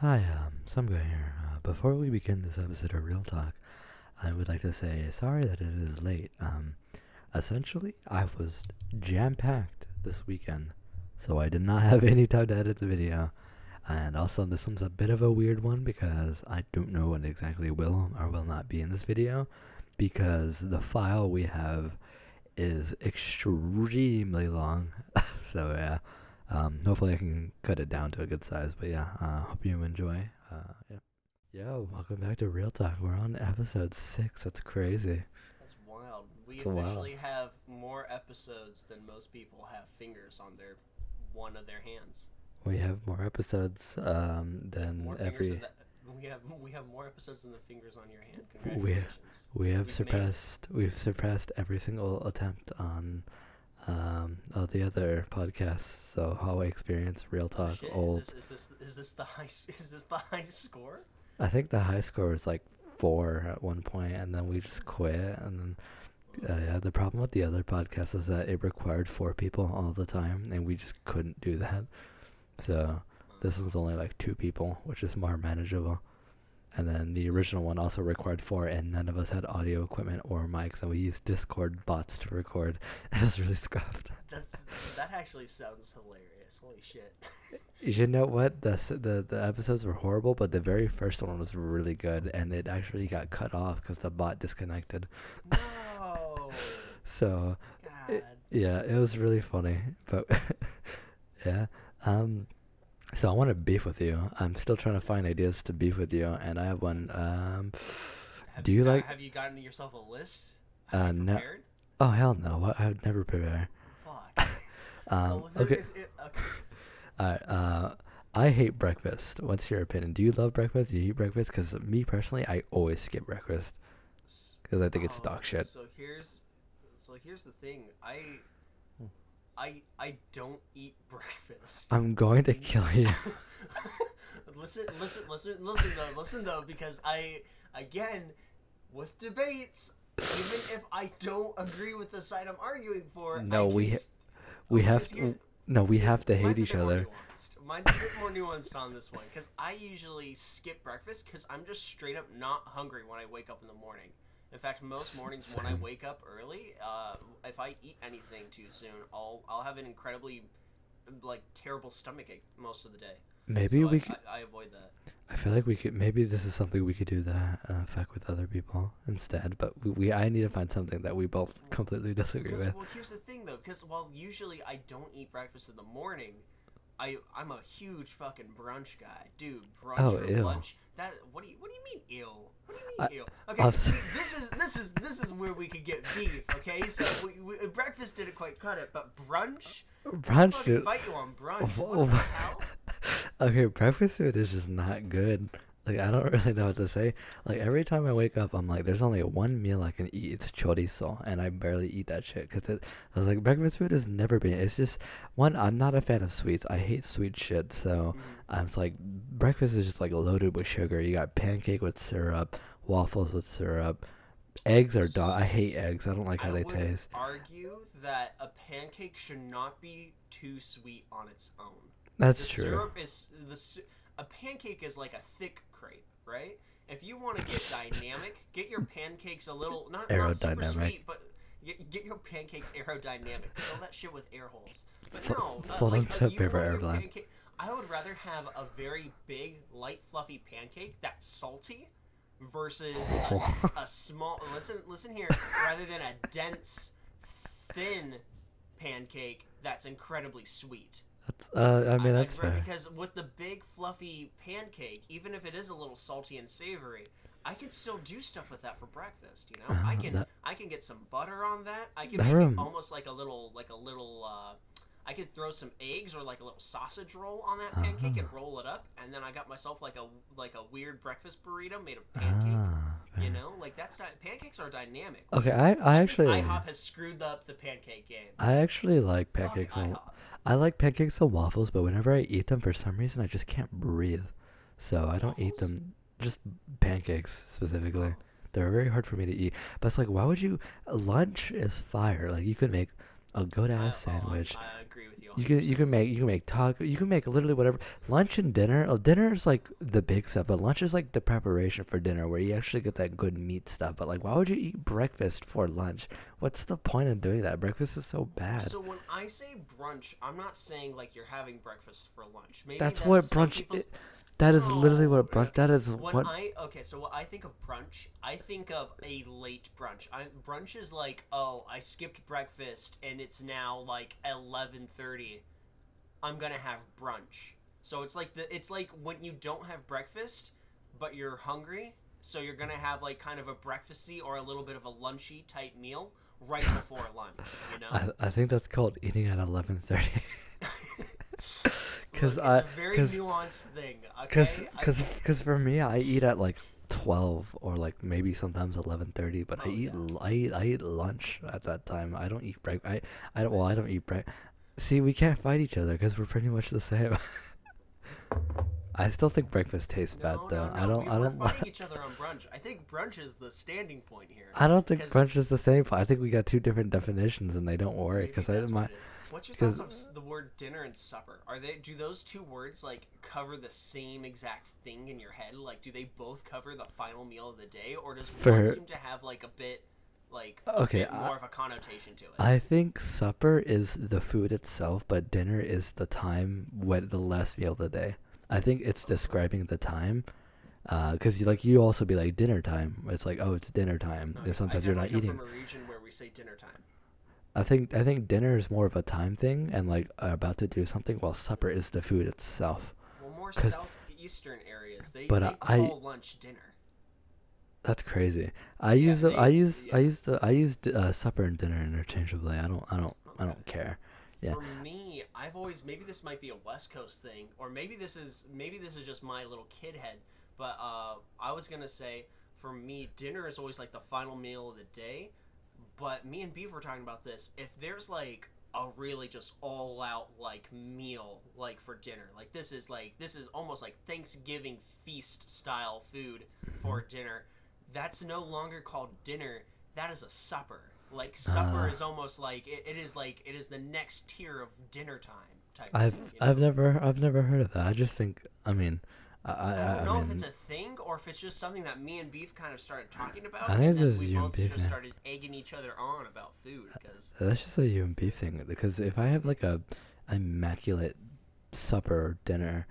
Hi, Some Guy here. Before we begin this episode of Real Talk, I would like to say sorry that it is late. Essentially, I was jam-packed this weekend, so I did not have any time to edit the video. And also, this one's a bit of a weird one because I don't know what exactly will or will not be in this video, because the file we have is extremely long. So yeah. Hopefully I can cut it down to a good size, but yeah, hope you enjoy. Yeah. Yo, welcome back to Real Talk. We're on episode 6. That's crazy. That's wild. We It's a while. officially have more episodes than most people have fingers on their one of their hands. We have more episodes than More fingers every. than that. We have more episodes than the fingers on your hand. We Congratulations. we have We've surpassed every single attempt on all the other podcasts. So Hallway Experience, Real Talk, Shit, Old. is this the high score? I think the high score was like 4 at one point, and then we just quit, and then. Yeah, the problem with the other podcast is that it required 4 people all the time, and we just couldn't do that. So this is only like 2 people, which is more manageable. And then the original one also required 4, and none of us had audio equipment or mics, and we used Discord bots to record. It was really scuffed. That actually sounds hilarious. Holy shit. You know what? The episodes were horrible, but the very first one was really good, and it actually got cut off because the bot disconnected. No. So God. yeah, it was really funny, but yeah. So I want to beef with you. I'm still trying to find ideas to beef with you, and I have one. Do you like? Have you gotten yourself a list? No. Prepared? Oh hell no! I would never prepare. Fuck. Okay. Okay. I hate breakfast. What's your opinion? Do you love breakfast? Do you eat breakfast? Because me personally, I always skip breakfast because I think it's dog shit. So here's the thing. I don't eat breakfast. I'm going to kill you. Listen though, because again, with debates, even if I don't agree with the side I'm arguing for, No, we have to hate each other. Mine's a bit more nuanced on this one, because I usually skip breakfast because I'm just straight up not hungry when I wake up in the morning. In fact, most mornings when I wake up early, if I eat anything too soon, I'll have an incredibly terrible stomachache most of the day. Maybe So we could. I avoid that. I feel like we could. Maybe this is something we could do that fuck with other people instead. But I need to find something that we both completely disagree with. Well, here's the thing though, because while usually I don't eat breakfast in the morning, I'm a huge fucking brunch guy, dude. Brunch or ew. lunch. What do you mean ill? What do you mean ill? Okay, this is where we could get beef. Okay, so breakfast didn't quite cut it, but brunch. Brunch, I'll dude. fight you on brunch. Oh, What the hell? Okay, breakfast food is just not good. Like, I don't really know what to say. Like, every time I wake up, I'm like, there's only one meal I can eat. It's chorizo, and I barely eat that shit. I was like, breakfast food has never been. It's just, one, I'm not a fan of sweets. I hate sweet shit. So, I'm just like, breakfast is just like loaded with sugar. You got pancake with syrup, waffles with syrup. Eggs are I hate eggs. I don't like how they taste. I would argue that a pancake should not be too sweet on its own. That's The true. syrup is a pancake is like a thick crepe, right? If you want to get dynamic, get your pancakes a little not super Aerodynamic. sweet, but get your pancakes aerodynamic. Fill that shit with air holes. But no, Fold them to you paper want your airline. pancake. I would rather have a very big, light, fluffy pancake that's salty versus a small. Listen here. Rather than a dense, thin pancake that's incredibly sweet. I mean, that's fair. Because with the big fluffy pancake, even if it is a little salty and savory, I can still do stuff with that for breakfast. You know, I can get some butter on that. I can make it almost like a little. I could throw some eggs or like a little sausage roll on that pancake and roll it up, and then I got myself like a weird breakfast burrito made of pancake. You know, like pancakes are dynamic. Okay, I actually IHOP has screwed up the pancake game. I actually like pancakes Fuck and IHOP. I like pancakes and waffles, but whenever I eat them, for some reason I just can't breathe. So I don't eat them. Just pancakes specifically. They're very hard for me to eat. But it's like, why would you? Lunch is fire. Like, you could make a good ass sandwich. I agree with you You can make taco. You can make literally whatever. Lunch and dinner. Dinner is like the big stuff, but lunch is like the preparation for dinner, where you actually get that good meat stuff. But like, why would you eat breakfast for lunch? What's the point of doing that? Breakfast is so bad. So when I say brunch, I'm not saying like you're having breakfast for lunch. Maybe that's what brunch. That is literally what brunch. That is what. So what I think of brunch, I think of a late brunch. Brunch is like, oh, I skipped breakfast and it's now like 11:30. I'm gonna have brunch. So it's like when you don't have breakfast, but you're hungry. So you're gonna have like kind of a breakfasty or a little bit of a lunchy type meal right before lunch. You know. I think that's called eating at 11:30. It's a very nuanced thing. Because for me, I eat at like 12 or like maybe sometimes 11:30, but I eat lunch at that time. I don't eat break. I don't eat break. See, we can't fight each other because we're pretty much the same. I still think breakfast tastes bad though. No. We're fighting each other on brunch. I think brunch is the standing point here. I don't think brunch is the same. I think we got two different definitions and they don't work because What's your thoughts on the word dinner and supper? Do those two words like cover the same exact thing in your head? Like, do they both cover the final meal of the day, or does one seem to have like a bit more of a connotation to it? I think supper is the food itself, but dinner is the time when the last meal of the day. I think it's describing the time. Because you also be like dinner time. It's like, oh, it's dinner time. And sometimes you're not eating. From a region where we say dinner time. I think dinner is more of a time thing and like about to do something, while supper is the food itself. Well, more southeastern areas they call lunch dinner. That's crazy. I use supper and dinner interchangeably. I don't care. Yeah. For me, I've always, maybe this might be a West Coast thing, or maybe this is just my little kid head, but I was gonna say for me, dinner is always like the final meal of the day. But me and Beef were talking about this. If there's like a really just all out like meal like for dinner, like this is almost like Thanksgiving feast style food for dinner, that's no longer called dinner. That is a supper. Like supper is almost like it is the next tier of dinner time type. I've never heard of that. I just think I don't know if it's a thing or if it's just something that me and Beef kind of started talking about. I think it's just you and Beef. Just started egging each other on about food. Cause that's just a you and Beef thing. Because if I have like a immaculate supper or dinner,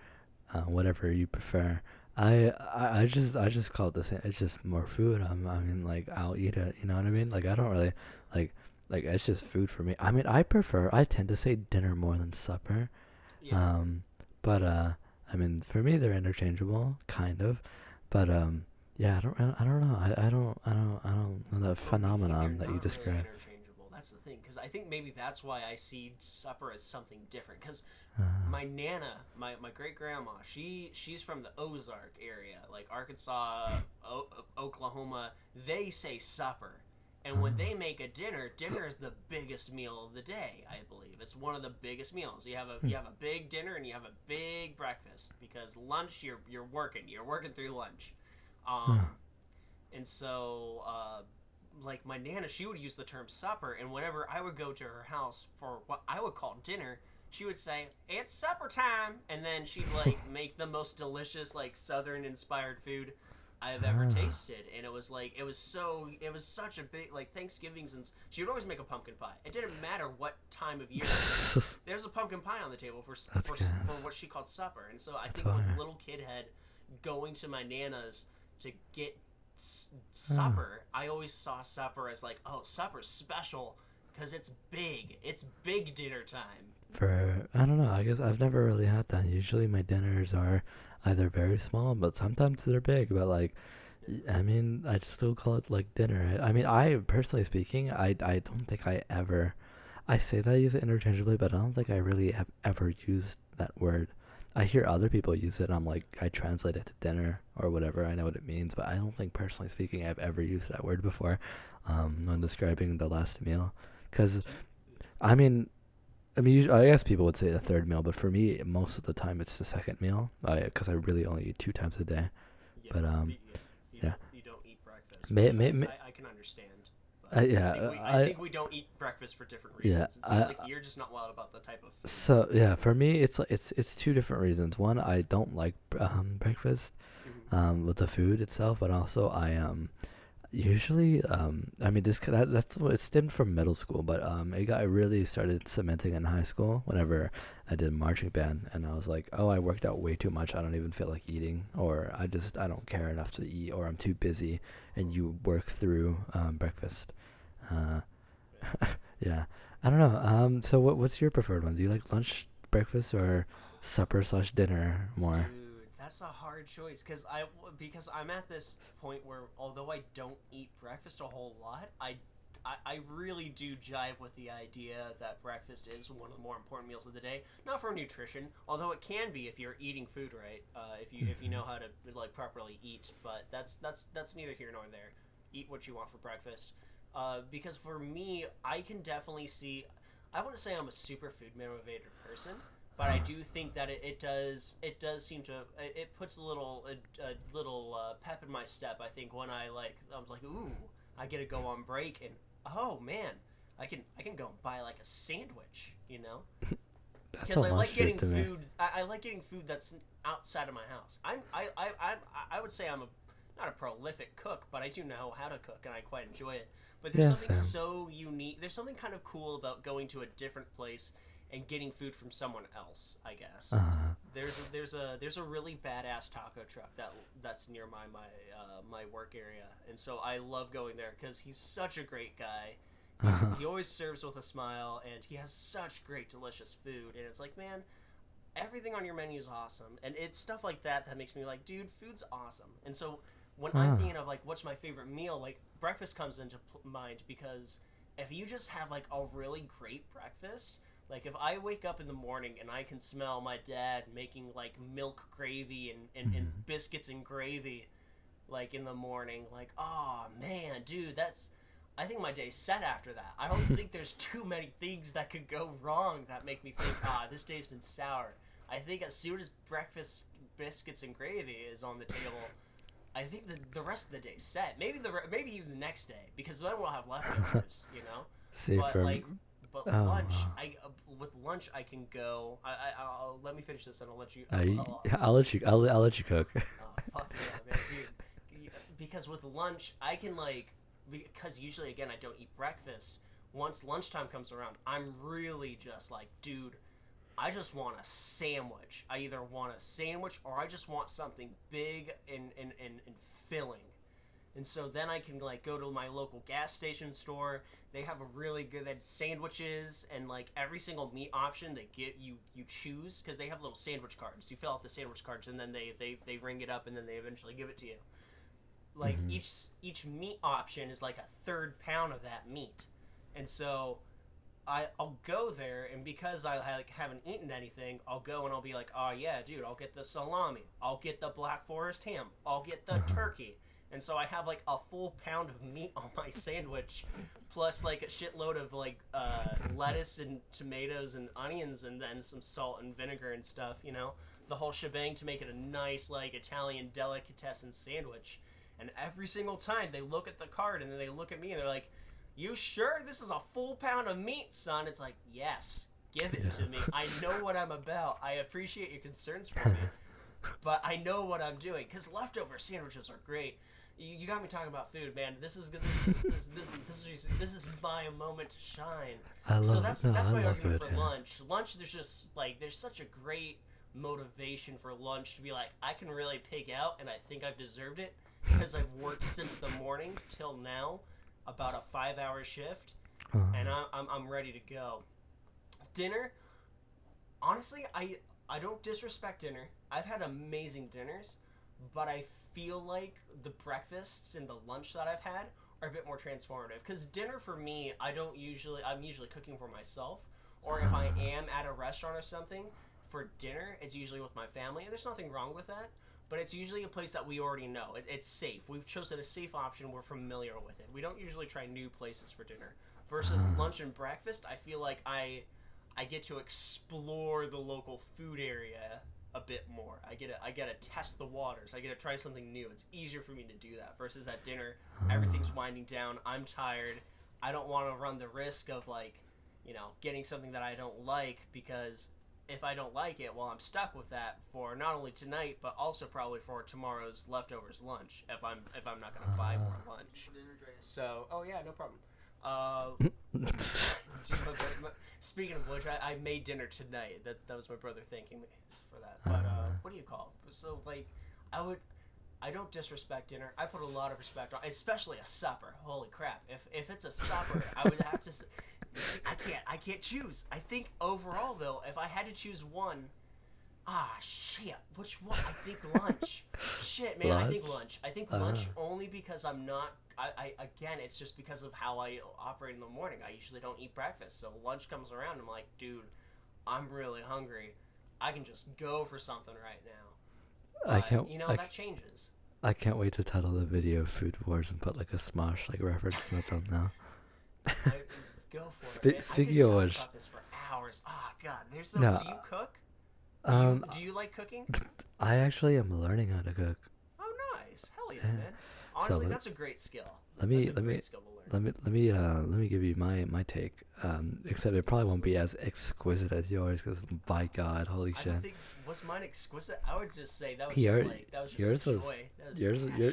whatever you prefer, I just call it the same. It's just more food. Like I'll eat it. You know what I mean? Like I don't really like it's just food for me. I tend to say dinner more than supper. Yeah. For me, they're interchangeable, kind of, but yeah, I don't know. I don't know the phenomenon that you described. Really interchangeable. That's the thing, because I think maybe that's why I see supper as something different. Because my nana, my great grandma, she's from the Ozark area, like Arkansas, Oklahoma. They say supper. And when they make a dinner is the biggest meal of the day, I believe. It's one of the biggest meals. You have a big dinner and you have a big breakfast, because lunch you're working through lunch. And so like my Nana, she would use the term supper, and whenever I would go to her house for what I would call dinner, she would say, "It's supper time." And then she'd like make the most delicious like southern inspired food I've ever tasted, and it was such a big like Thanksgivings, and she would always make a pumpkin pie. It didn't matter what time of year. There's a pumpkin pie on the table for what she called supper, and so I think with little kid head going to my Nana's to get supper, I always saw supper as like, oh, supper's special because it's big dinner time. I don't know, I guess I've never really had that. Usually my dinners are either very small, but sometimes they're big. But like, I mean, I still call it like dinner. I mean, I personally speaking, I don't think I say that I use it interchangeably, but I don't think I really have ever used that word. I hear other people use it, and I'm like, I translate it to dinner or whatever. I know what it means, but I don't think personally speaking I've ever used that word before when describing the last meal. Because, I guess people would say the third meal, but for me, most of the time it's the second meal, because I really only eat 2 times a day. Yeah, but you don't eat breakfast. I can understand. I think we don't eat breakfast for different reasons. Yeah, It seems like you're just not wild about the type of food. So yeah, for me, it's two different reasons. One, I don't like breakfast, with the food itself, but also I usually I mean that's what it stemmed from middle school, but it really started cementing in high school whenever I did marching band, and I was like, oh, I worked out way too much. I don't even feel like eating, or I don't care enough to eat, or I'm too busy, and you work through breakfast. Uh, yeah, I don't know. So what's your preferred one? Do you like lunch, breakfast, or supper/dinner more? Dude, that's a hard choice because I'm at this point where although I don't eat breakfast a whole lot, I really do jive with the idea that breakfast is one of the more important meals of the day. Not for nutrition, although it can be if you're eating food right. If you know how to like properly eat, but that's neither here nor there. Eat what you want for breakfast. Because for me, I can definitely see. I wouldn't say I'm a super food motivated person, but I do think that it does seem to it puts a little pep in my step. I think when I was like, ooh, I get to go on break and oh man, I can go and buy like a sandwich, you know? Because I like getting food. I like getting food that's outside of my house. I would say I'm not a prolific cook, but I do know how to cook and I quite enjoy it. But there's something so unique. There's something kind of cool about going to a different place and getting food from someone else, I guess. There's a really badass taco truck that's near my work area, and so I love going there because he's such a great guy. He always serves with a smile, and he has such great, delicious food. And it's like, man, everything on your menu is awesome, and it's stuff like that makes me like, dude, food's awesome. And so when I'm thinking of like what's my favorite meal, like breakfast comes into mind because if you just have like a really great breakfast. Like, if I wake up in the morning and I can smell my dad making, like, milk gravy and biscuits and gravy, like, in the morning, like, oh, man, dude, I think my day's set after that. I don't think there's too many things that could go wrong that make me think, this day's been sour. I think as soon as breakfast biscuits and gravy is on the table, I think the rest of the day's set. Maybe even the next day, because then we'll have leftovers, you know? See, But lunch, with lunch I can go. I'll let me finish this and I'll let you. I'll let you. I'll let you cook. Fuck yeah, man, dude. Because with lunch I can because usually again I don't eat breakfast. Once lunchtime comes around, I'm really just like, dude, I just want a sandwich. I either want a sandwich or I just want something big and filling. And so then I can go to my local gas station store. They have a really good sandwiches and every single meat option they get you choose because they have little sandwich cards. You fill out the sandwich cards and then they ring it up and then they eventually give it to you. Each meat option is like a third pound of that meat, and so I'll go there, and because I haven't eaten anything, I'll go and I'll be like, oh yeah, dude, I'll get the salami, I'll get the Black Forest ham, I'll get the turkey. And so I have a full pound of meat on my sandwich, plus a shitload of lettuce and tomatoes and onions, and then some salt and vinegar and stuff. You know, the whole shebang to make it a nice Italian delicatessen sandwich. And every single time they look at the card and then they look at me and they're like, "You sure this is a full pound of meat, son?" It's like, yes, give it to me. I know what I'm about. I appreciate your concerns for me, but I know what I'm doing because leftover sandwiches are great. You got me talking about food, man. This is my moment to shine. That's my argument for lunch. Lunch, there's such a great motivation for lunch to be like, I can really pig out, and I think I've deserved it because I've worked since the morning till now, about a 5-hour shift, and I'm ready to go. Dinner, honestly, I don't disrespect dinner. I've had amazing dinners, but I feel like the breakfasts and the lunch that I've had are a bit more transformative. Because dinner for me, I'm usually cooking for myself, or if I am at a restaurant or something for dinner, it's usually with my family, and there's nothing wrong with that. But it's usually a place that we already know. It's safe. We've chosen a safe option. We're familiar with it. We don't usually try new places for dinner. Versus lunch and breakfast, I feel like I get to explore the local food area a bit more. I get to test the waters. I get to try something new. It's easier for me to do that versus at dinner, everything's winding down. I'm tired. I don't want to run the risk of like, getting something that I don't like, because if I don't like it, well, I'm stuck with that for not only tonight but also probably for tomorrow's leftovers lunch if I'm not gonna buy more lunch. So, oh yeah, no problem. Speaking of which, I made dinner tonight. That was my brother thanking me for that. But what do you call it? So like, I don't disrespect dinner. I put a lot of respect on, especially a supper. Holy crap! If it's a supper, I would have to. I can't choose. I think overall though, if I had to choose one, shit, which one? I think lunch. Shit, man, lunch? I think lunch. I think lunch only because I'm not. Again, it's just because of how I operate in the morning. I usually don't eat breakfast, so lunch comes around. I'm like, dude, I'm really hungry. I can just go for something right now. That changes. I can't wait to title the video "Food Wars" and put like a Smosh like reference in the thumbnail. Go for it. Speaking of which, this for hours. God, there's no. Do you cook? Do you like cooking? I actually am learning how to cook. Oh, nice! Hell yeah, man. Honestly, that's a great skill. Let me give you my take. Except it probably won't be as exquisite as yours, because by God, holy shit. Was mine exquisite? I would just say that was just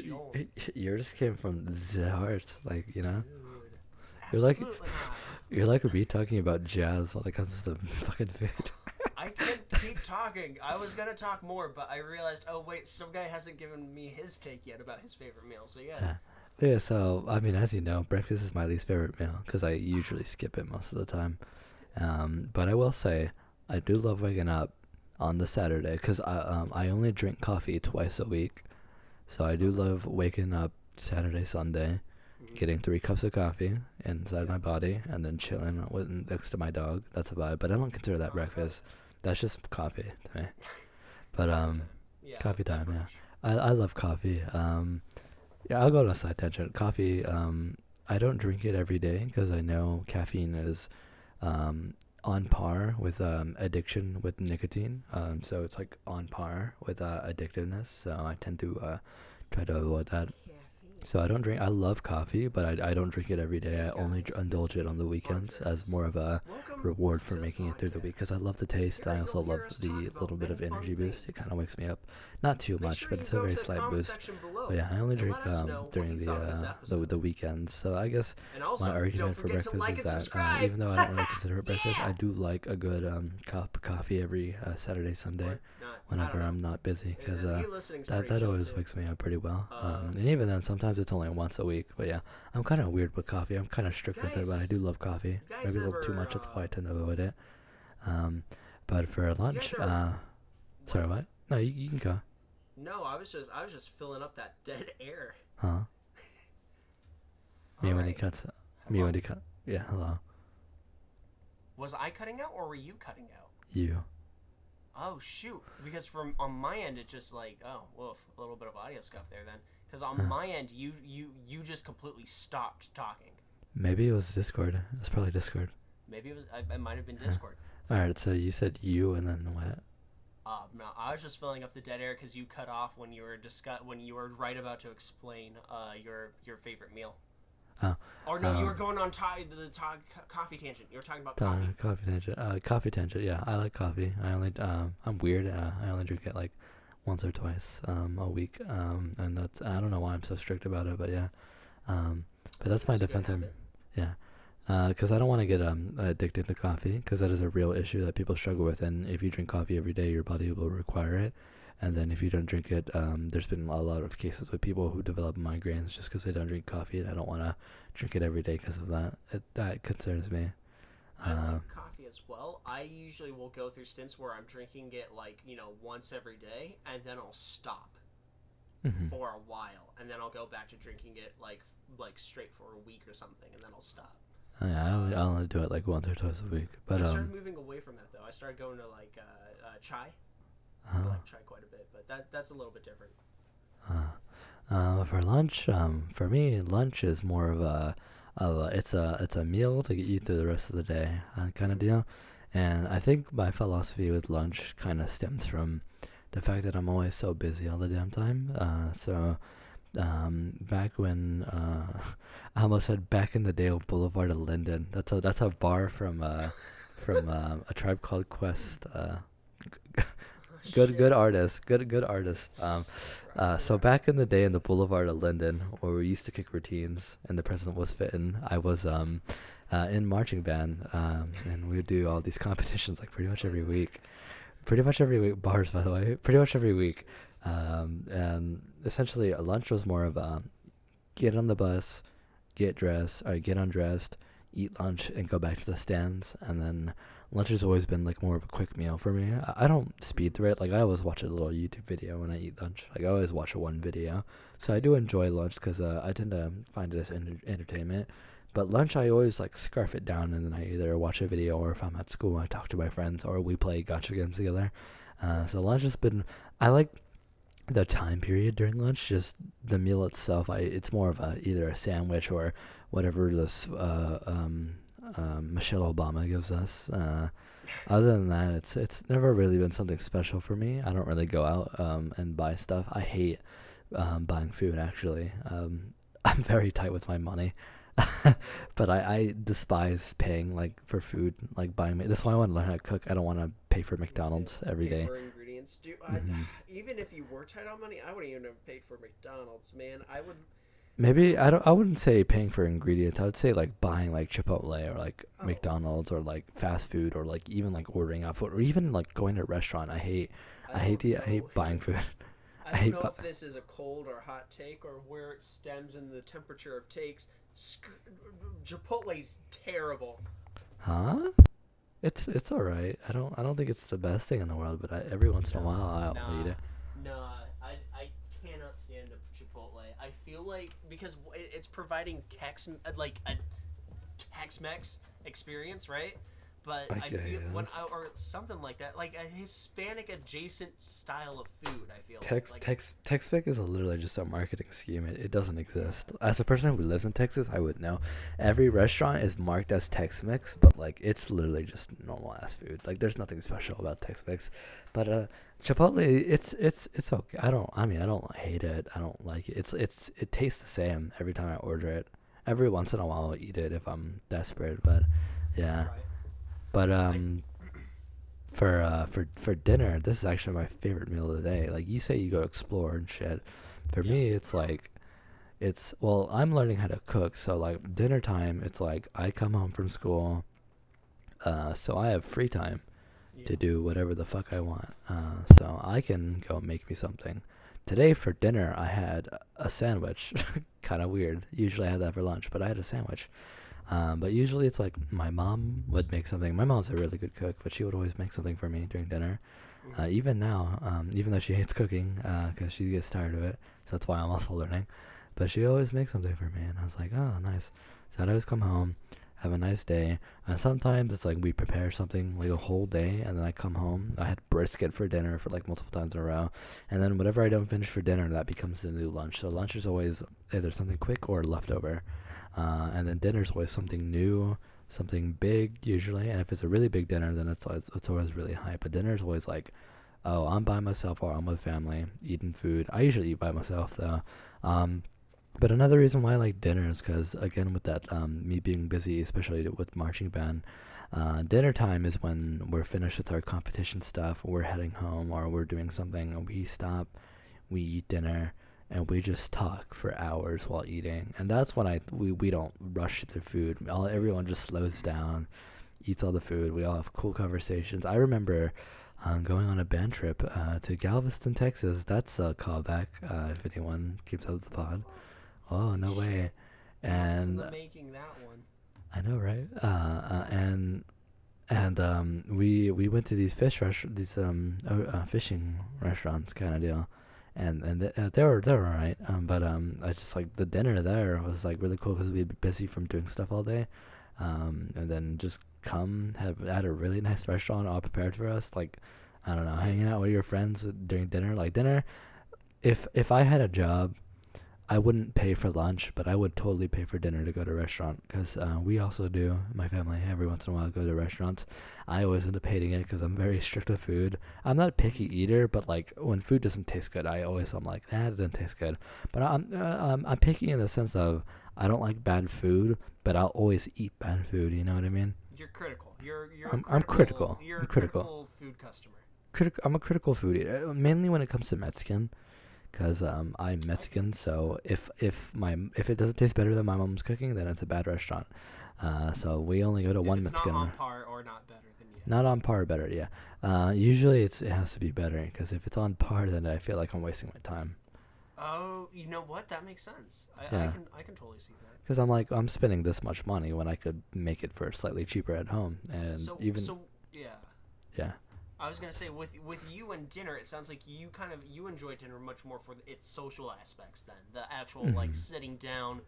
joy. Yours came from the heart, like, Dude, you're like me talking about jazz when it comes to fucking food. I can't keep talking. I was gonna talk more, but I realized, oh wait, some guy hasn't given me his take yet about his favorite meal. So yeah. Yeah, so I mean, as you know, breakfast is my least favorite meal because I usually skip it most of the time. But I will say, I do love waking up on the Saturday, because I only drink coffee twice a week, so I do love waking up Saturday, Sunday, getting 3 cups of coffee inside my body, and then chilling next to my dog. That's a vibe, but I don't consider that breakfast. That's just coffee to me. But coffee time, yeah. I love coffee. Yeah, I'll go on a side tangent. Coffee, I don't drink it every day because I know caffeine is on par with addiction with nicotine. So it's like on par with addictiveness. So I tend to try to avoid that. So I don't drink. I love coffee, but I don't drink it every day. I only indulge it on the weekends as more of a reward for making it through the week, because I love the taste. I also love the little bit of energy boost. It kind of wakes me up, not too much, but it's a very slight boost. But yeah, I only drink during the weekends. So I guess my argument for breakfast is that even though I don't really consider it breakfast, I do like a good cup of coffee every Saturday, Sunday, whenever I'm not busy, because that always wakes me up pretty well. And even then, sometimes it's only once a week. But yeah, I'm kind of weird with coffee. I'm kind of strict with it, but I do love coffee. Maybe a little too much. That's why I tend to avoid it. But for lunch, sorry, what? No, you can go. No, I was just filling up that dead air. Huh? When he cuts. When he cut. Yeah, hello. Was I cutting out or were you cutting out? You. Oh shoot! Because on my end, it's just like, oh, woof, a little bit of audio scuff there then. Because on my end, you just completely stopped talking. Maybe it was Discord. It's probably Discord. Maybe it was. It might have been Discord. All right. So you said you, and then what? No, I was just filling up the dead air because you cut off when you were right about to explain your favorite meal. Oh. Or no, you were going on coffee tangent. You were talking about coffee. Coffee tangent. Yeah, I like coffee. I'm weird. I only drink it like once or twice a week. And that's, I don't know why I'm so strict about it, but yeah. But that's my defense. Yeah. Because I don't want to get addicted to coffee, because that is a real issue that people struggle with. And if you drink coffee every day, your body will require it. And then if you don't drink it, there's been a lot of cases with people who develop migraines just because they don't drink coffee. And I don't want to drink it every day because of that. That concerns me. I like coffee as well. I usually will go through stints where I'm drinking it once every day, and then I'll stop for a while, and then I'll go back to drinking it like straight for a week or something, and then I'll stop. Yeah, I only do it like once or twice a week. But I started moving away from that though. I started going to chai. I like chai quite a bit, but that's a little bit different. For lunch, for me, lunch is more of it's a meal to get you through the rest of the day kind of deal. And I think my philosophy with lunch kind of stems from the fact that I'm always so busy all the damn time. So back when I almost said back in the day of Boulevard of Linden. That's a bar from A Tribe Called Quest. Good artist, good artist. So back in the day in the Boulevard of Linden, where we used to kick routines, and the president was fitting, I was in marching band, and we would do all these competitions like pretty much every week. Pretty much every week, bars by the way. Pretty much every week, and essentially lunch was more of a get on the bus, get dressed, or get undressed, eat lunch, and go back to the stands, and then lunch has always been like more of a quick meal for me. I don't speed through it. Like I always watch a little YouTube video when I eat lunch. Like I always watch one video. So I do enjoy lunch because I tend to find it as entertainment. But lunch I always like scarf it down, and then I either watch a video, or if I'm at school I talk to my friends, or we play gacha games together. So lunch has been, I like the time period during lunch. Just the meal itself, it's more of either a sandwich or whatever this Michelle Obama gives us. Other than that, it's never really been something special for me. I don't really go out and buy stuff. I hate buying food, actually. I'm very tight with my money. But I despise paying like for food, like buying. That's why I want to learn how to cook. I don't want to pay for McDonald's every day. For ingredients, dude. Even if you were tight on money, I wouldn't even have paid for McDonald's, man. I would. Maybe I wouldn't say paying for ingredients. I would say like buying like Chipotle or like McDonald's or like fast food, or like even like ordering out food, or even like going to a restaurant. I hate buying food. I don't know if this is a cold or hot take, or where it stems in the temperature of takes. Chipotle's terrible. Huh? It's alright. I don't think it's the best thing in the world, but every once in a while I'll eat it. I cannot stand a Chipotle. I feel like because it's providing like a Tex-Mex experience, right? But I feel or something like that, like a Hispanic adjacent style of food. I feel Tex-Mex is literally just a marketing scheme. It doesn't exist. As a person who lives in Texas, I would know. Every restaurant is marked as Tex-Mex, but like it's literally just normal ass food. Like there's nothing special about Tex-Mex. But Chipotle, it's okay. I don't hate it. I don't like it. It tastes the same every time I order it. Every once in a while I'll eat it if I'm desperate. But yeah. Right. But for dinner, this is actually my favorite meal of the day. Like you say, you go explore and shit. For me, it's like, I'm learning how to cook. So like dinner time, it's like I come home from school, so I have free time to do whatever the fuck I want. So I can go make me something. Today for dinner, I had a sandwich. Kind of weird. Usually I had that for lunch, but I had a sandwich. But usually it's like my mom would make something. My mom's a really good cook, but she would always make something for me during dinner. Even now, even though she hates cooking, because she gets tired of it, so that's why I'm also learning. But she always makes something for me, and I was like, oh, nice. So I'd always come home, have a nice day, and sometimes it's like we prepare something like a whole day, and then I come home. I had brisket for dinner for like multiple times in a row, and then whatever I don't finish for dinner, that becomes the new lunch. So lunch is always either something quick or leftover. And then dinner's always something new, something big usually. And if it's a really big dinner, then it's always really hype. But dinner's always like, oh, I'm by myself or I'm with family eating food. I usually eat by myself though. But another reason why I like dinner is because, again, with that me being busy, especially with marching band, dinner time is when we're finished with our competition stuff, we're heading home or we're doing something, and we stop, we eat dinner, and we just talk for hours while eating. And that's when we don't rush the food. Everyone just slows down, eats all the food. We all have cool conversations. I remember going on a band trip to Galveston, Texas. That's a callback if anyone keeps up with the pod. Oh, no way. And making that one. I know, right? We went to these fishing restaurants kind of deal. And they were alright. But I just like the dinner there was like really cool because we'd be busy from doing stuff all day, and then just come have at a really nice restaurant all prepared for us. Like, I don't know, hanging out with your friends during dinner. Like dinner, if I had a job, I wouldn't pay for lunch, but I would totally pay for dinner to go to a restaurant because we also do, my family, every once in a while go to restaurants. I always end up hating it because I'm very strict with food. I'm not a picky eater, but like when food doesn't taste good, I'm like, it doesn't taste good. But I'm picky in the sense of I don't like bad food, but I'll always eat bad food. You know what I mean? You're critical. I'm critical. You're I'm a critical. critical food customer. I'm a critical food eater, mainly when it comes to Mexican. Because I'm Mexican, so if it doesn't taste better than my mom's cooking, then it's a bad restaurant. So we only go to one Mexican. Not on par or not better than you. Not on par, better, yeah. Usually it has to be better because if it's on par, then I feel like I'm wasting my time. Oh, you know what? That makes sense. I can totally see that. Because I'm spending this much money when I could make it for slightly cheaper at home, and yeah. I was gonna say with you and dinner, it sounds like you enjoy dinner much more for its social aspects than the actual like sitting down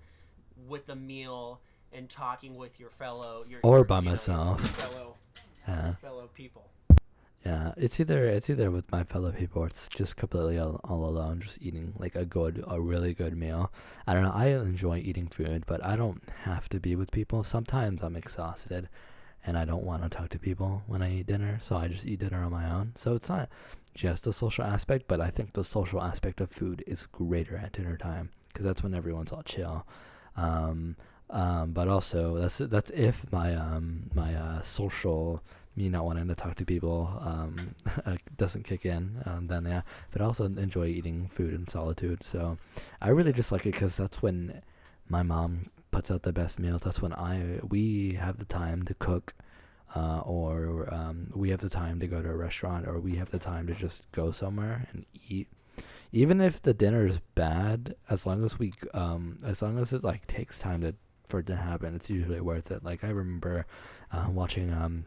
with the meal and talking with your fellow fellow people. Yeah, it's either with my fellow people or it's just completely all alone, just eating like a really good meal. I don't know. I enjoy eating food, but I don't have to be with people. Sometimes I'm exhausted and I don't want to talk to people when I eat dinner, so I just eat dinner on my own. So it's not just the social aspect, but I think the social aspect of food is greater at dinner time because that's when everyone's all chill. But also that's if my social me not wanting to talk to people doesn't kick in, then yeah. But I also enjoy eating food in solitude, so I really just like it because that's when my mom puts out the best meals. That's when we have the time to cook, or we have the time to go to a restaurant, or we have the time to just go somewhere and eat. Even if the dinner is bad, as long as it like takes time for it to happen, it's usually worth it. Like I remember watching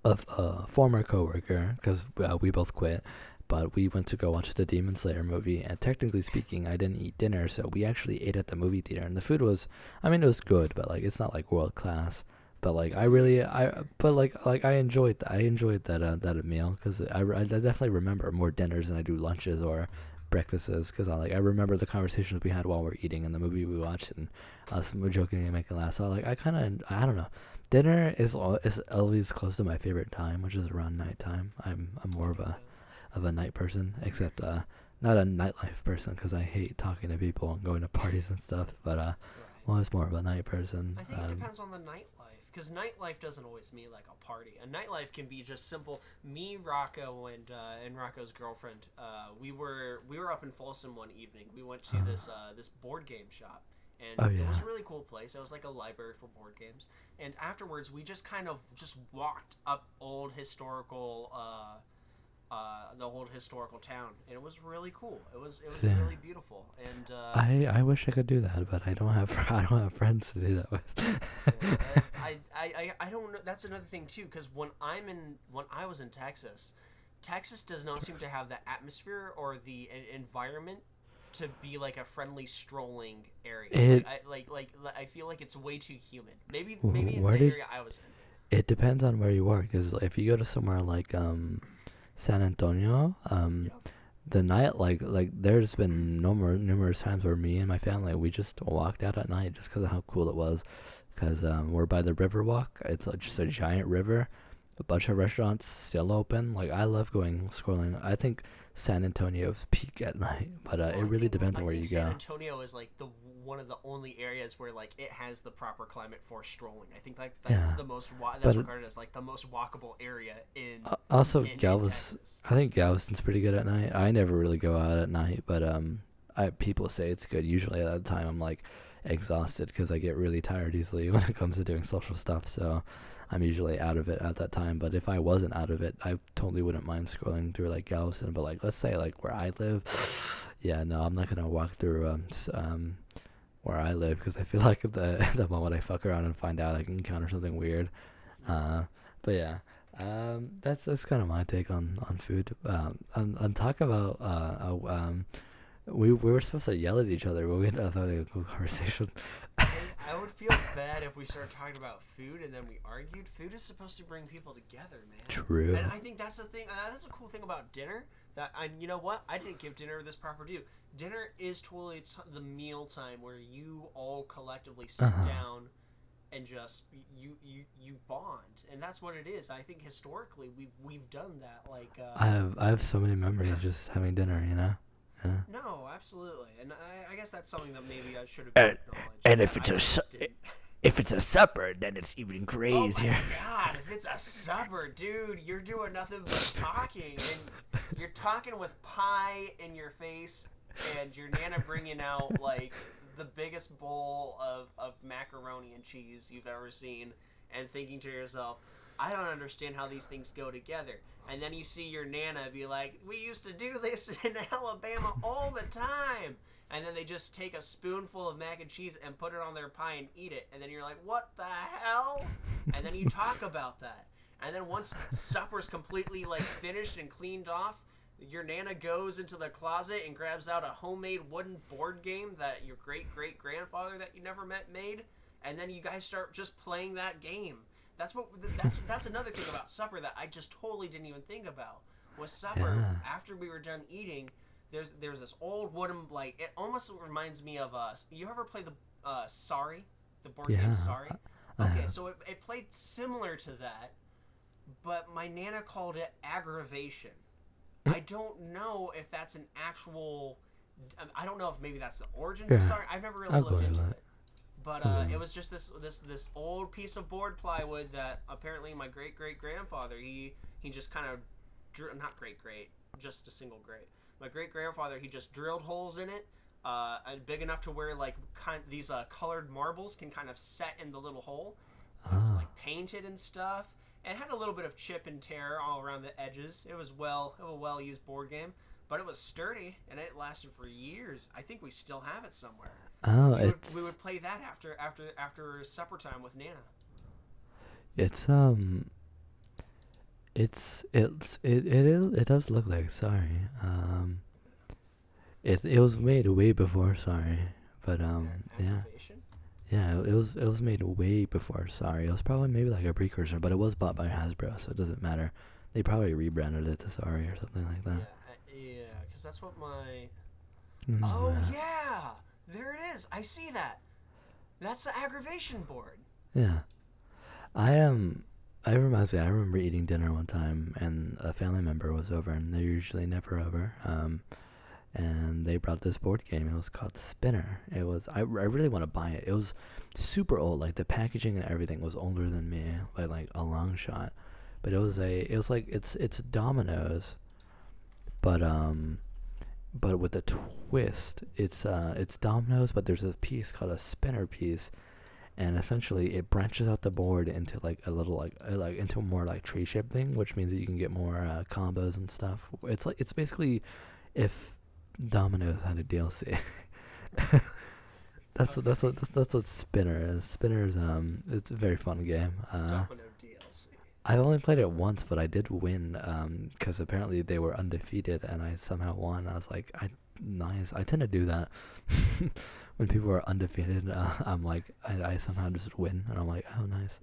a former coworker, because we both quit, but we went to go watch the Demon Slayer movie, and technically speaking, I didn't eat dinner, so we actually ate at the movie theater, and the food was, it was good, but like it's not like world class. But like I enjoyed that meal because I definitely remember more dinners than I do lunches or breakfasts, because I remember the conversations we had while we're eating and the movie we watched, and us we're joking and making laugh. So I don't know. Dinner is always close to my favorite time, which is around nighttime. I'm more of a night person, except not a nightlife person because I hate talking to people and going to parties and stuff. But I was more of a night person. I think it depends on the nightlife, because nightlife doesn't always mean like a party. A nightlife can be just simple. Me, Rocco, and Rocco's girlfriend. We were up in Folsom one evening. We went to this board game shop. And it was a really cool place. It was like a library for board games. And afterwards, we just kind of walked up old historical, the old historical town, and it was really cool. It was really beautiful. And I wish I could do that, but I don't have friends to do that with. I don't know. That's another thing too, because when I was in Texas does not seem to have the atmosphere or the environment to be like a friendly strolling area. I feel like it's way too humid. Maybe in the area I was in. It depends on where you are, because if you go to somewhere like San Antonio, the night like there's been numerous times where me and my family we just walked out at night just because of how cool it was, because we're by the Riverwalk. It's just a giant river, a bunch of restaurants still open. Like I love scrolling. I think San Antonio's peak at night, but it really depends on where you go. San Antonio is like one of the only areas where like it has the proper climate for strolling. I think like that's the most that's regarded as like the most walkable area in. Also, in Texas. I think Galveston's pretty good at night. I never really go out at night, but people say it's good. Usually at that time I'm like exhausted because I get really tired easily when it comes to doing social stuff. So I'm usually out of it at that time. But if I wasn't out of it, I totally wouldn't mind scrolling through like Galveston. But like, let's say like where I live, yeah, no, I'm not gonna walk through where I live because I feel like the moment I fuck around and find out, I can encounter something weird. But yeah, that's kind of my take on food. On talk about we were supposed to yell at each other, but we ended up having a cool conversation. I would feel bad if we started talking about food and then we argued. Food is supposed to bring people together, man. True. And I think that's the thing. That's a cool thing about dinner You know what? I didn't give dinner this proper due. Dinner is totally the meal time where you all collectively sit down and just you bond, and that's what it is. I think historically we've done that. Like I have so many memories just having dinner, you know. Yeah. No, absolutely, and I guess that's something that maybe I should have acknowledged. And if it's a supper, then it's even crazier. Oh my god, if it's a supper, dude, you're doing nothing but talking, and you're talking with pie in your face, and your Nana bringing out like the biggest bowl of macaroni and cheese you've ever seen, and thinking to yourself, I don't understand how these things go together. And then you see your Nana be like, we used to do this in Alabama all the time. And then they just take a spoonful of mac and cheese and put it on their pie and eat it. And then you're like, what the hell? And then you talk about that. And then once supper's completely like finished and cleaned off, your Nana goes into the closet and grabs out a homemade wooden board game that your great-great-grandfather that you never met made. And then you guys start just playing that game. That's another thing about supper that I just totally didn't even think about. Was supper, after we were done eating, there's this old wooden, like, it almost reminds me of, you ever play the, Sorry? The board game Sorry? Okay, so it played similar to that, but my Nana called it aggravation. I don't know if that's an actual, I don't know if maybe that's the origins of Sorry. I've never really looked into it. But it was just this old piece of board plywood that apparently my great-great-grandfather, he just kind of drew, not great, just a single great. My great-grandfather, he just drilled holes in it, big enough to where like these colored marbles can kind of set in the little hole. It was like painted and stuff. It had a little bit of chip and tear all around the edges. It was a well-used board game, but it was sturdy and it lasted for years. I think we still have it somewhere. Oh, we would play that after supper time with Nana. It does look like Sorry. It was made way before Sorry, but it was made way before Sorry. It was probably maybe like a precursor, but it was bought by Hasbro, so it doesn't matter. They probably rebranded it to Sorry or something like that. Yeah, because that's what my. Mm, oh yeah. There it is. I see that. That's the aggravation board. Yeah. It reminds me, I remember eating dinner one time and a family member was over, and they're usually never over. And they brought this board game. It was called Spinner. It was, I really want to buy it. It was super old. Like the packaging and everything was older than me by like a long shot. But it's dominoes, but with a twist. It's dominoes, but there's a piece called a spinner piece, and essentially it branches out the board into like a little like into a more like tree shaped thing, which means that you can get more combos and stuff. It's basically if Dominoes had a DLC. That's what Spinner is. Spinner's it's a very fun game. Domino DLC. I've only played it once, but I did win because apparently they were undefeated and I somehow won. I was like, nice. I tend to do that when people are undefeated. I'm like, I somehow just win, and I'm like, oh, nice.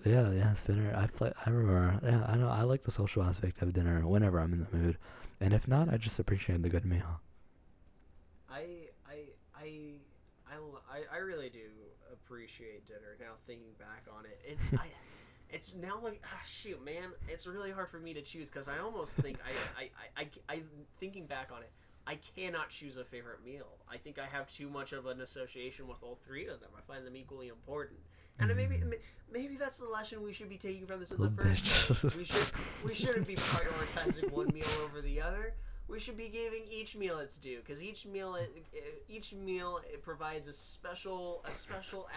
yeah, Spinner. I remember. Yeah, I know. I like the social aspect of dinner whenever I'm in the mood, and if not, I just appreciate the good meal. I really do appreciate dinner now. Thinking back on it, it's now like shoot, man. It's really hard for me to choose because I almost think I thinking back on it, I cannot choose a favorite meal. I think I have too much of an association with all three of them. I find them equally important. And maybe that's the lesson we should be taking from this in the first place. We shouldn't be prioritizing one meal over the other. We should be giving each meal its due, because each meal it provides a special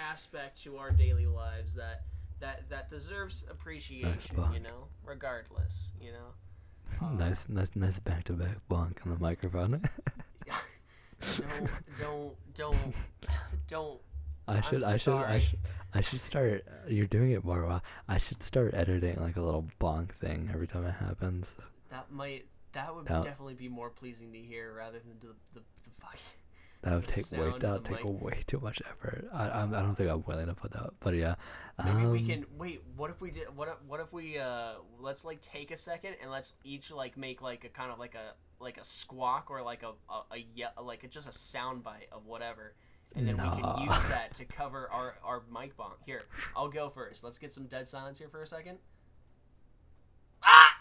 aspect to our daily lives that deserves appreciation. Nice, you know, regardless. You know. Nice back-to-back bonk on the microphone. Don't. I should start. You're doing it more well. I should start editing like a little bonk thing every time it happens. That would definitely be more pleasing to hear rather than That would The take way. sound That of would the take mic. way too much effort. I don't think I'm willing to put that. But yeah. Maybe we can wait. What if we did? What if we let's like take a second and let's each like make like a kind of like a squawk or like like just a sound bite of whatever, and then we can use that to cover our mic bonk. Here, I'll go first. Let's get some dead silence here for a second. Ah!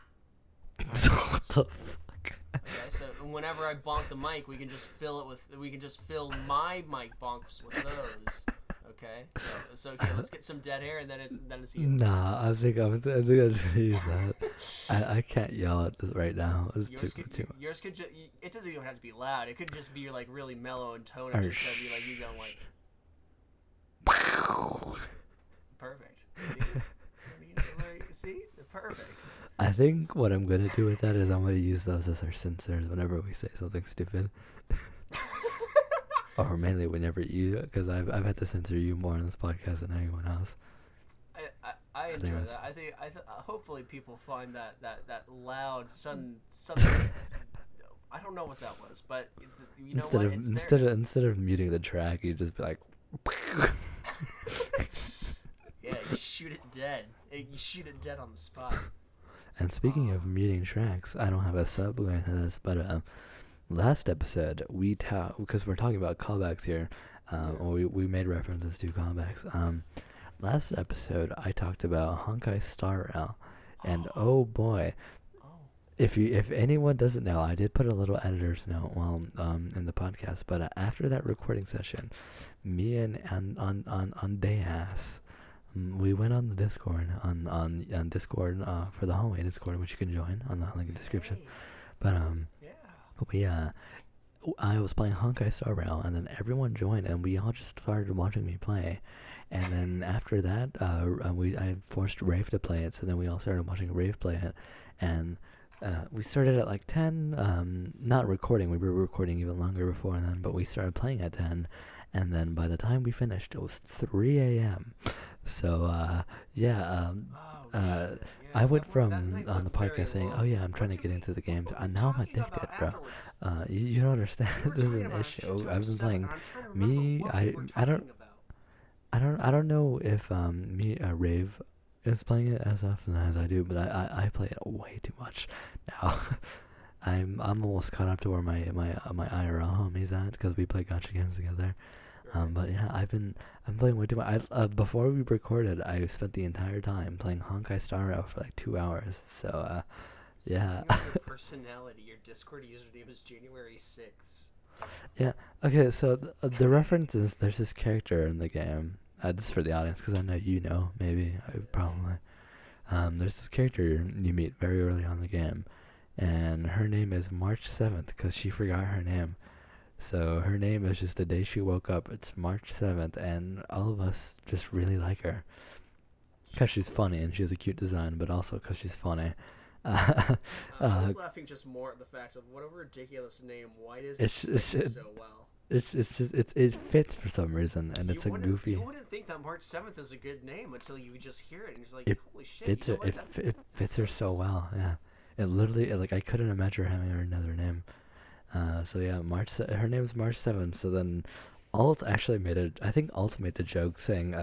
What the fuck? Okay, so whenever I bonk the mic, we can just fill my mic bonks with those. Okay, so okay, let's get some dead air and then it's you. Nah, I think I'm just gonna use that. I can't yell at this right now. It's too. Yours could just. It doesn't even have to be loud. It could just be like really mellow in tone. And just be like you going like. Perfect. See? Perfect. I think what I'm gonna do with that is I'm gonna use those as our censors whenever we say something stupid. Or mainly whenever you, because I've had to censor you more on this podcast than anyone else. I enjoy that. I think hopefully people find that loud sudden. I don't know what that was, but you know instead of muting the track, you just be like. Yeah, you shoot it dead. You shoot it dead on the spot. And speaking of muting tracks, I don't have a sub going to this, but last episode because we're talking about callbacks here, we made references to callbacks. Last episode I talked about Honkai Star Rail, and oh boy, if anyone doesn't know, I did put a little editor's note in the podcast, but after that recording session, me and on Deas, we went on the Discord on Discord for the hallway Discord, which you can join on the link in the description. But I was playing Honkai Star Rail, and then everyone joined, and we all just started watching me play. And then after that, I forced Rave to play it, so then we all started watching Rave play it, and we started at like 10. Not recording, we were recording even longer before then, but we started playing at 10, and then by the time we finished, it was 3 a.m. So I went from on the podcast saying, "Oh yeah, I'm trying to get into the game," and now I'm addicted, bro. You don't understand. This is an issue. I've been playing. I don't know if Rave is playing it as often as I do, but I play it way too much now. I'm almost caught up to where my IRL homies at, because we play gacha games together. But yeah, I'm playing way too much. Before we recorded, I spent the entire time playing Honkai Star Rail for like 2 hours. So yeah. Your personality, your Discord username is January 6th. Yeah. Okay. So the reference is there's this character in the game. This is for the audience because I know you know. Maybe probably. There's this character you meet very early on in the game, and her name is March 7th because she forgot her name. So her name is just the day she woke up. It's March 7th, and all of us just really like her. Because she's funny, and she has a cute design, but also because she's funny. I was laughing just more at the fact of what a ridiculous name. Why does it so well? It fits for some reason, and it's a goofy. You wouldn't think that March 7th is a good name until you just hear it, and you're like, holy shit. It fits her so well, yeah. It literally, like, I couldn't imagine her having another name. So yeah, her name's March 7th. So then, Alt actually I think Alt made the joke saying,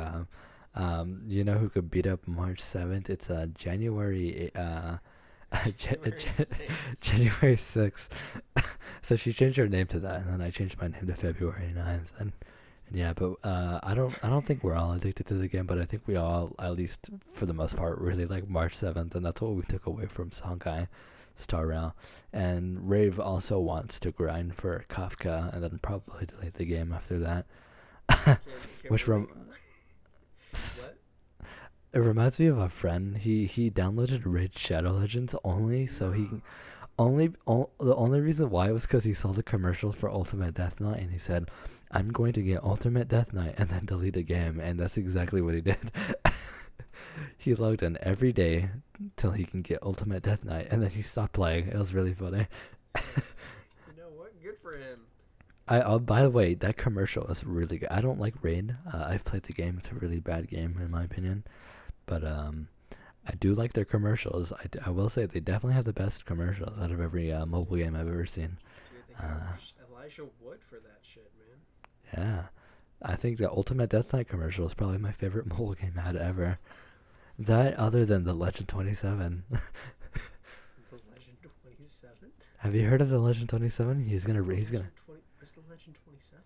you know who could beat up March 7th? It's January January 6th. So she changed her name to that, and then I changed my name to February 9th. And yeah, but I don't think we're all addicted to the game, but I think we all, at least for the most part, really like March 7th, and that's what we took away from Honkai Star Rail. And Rave also wants to grind for Kafka, and then probably delete the game after that. It reminds me of a friend. He downloaded Raid Shadow Legends only, so he the only reason why was because he saw the commercial for Ultimate Death Knight, and he said, "I'm going to get Ultimate Death Knight and then delete the game," and that's exactly what he did. He logged in every day till he can get Ultimate Death Knight, and then he stopped playing. It was really funny. You know what? Good for him. By the way, that commercial is really good. I don't like Raid. I've played the game. It's a really bad game in my opinion, but I do like their commercials. I will say they definitely have the best commercials out of every mobile game I've ever seen. Dude, they have a live Elijah Wood for that shit, man. Yeah. I think the Ultimate Death Knight commercial is probably my favorite mobile game ad ever. That, other than the Legend 27. The Legend 27? Have you heard of the Legend 27? He's gonna. Where's the Legend 27?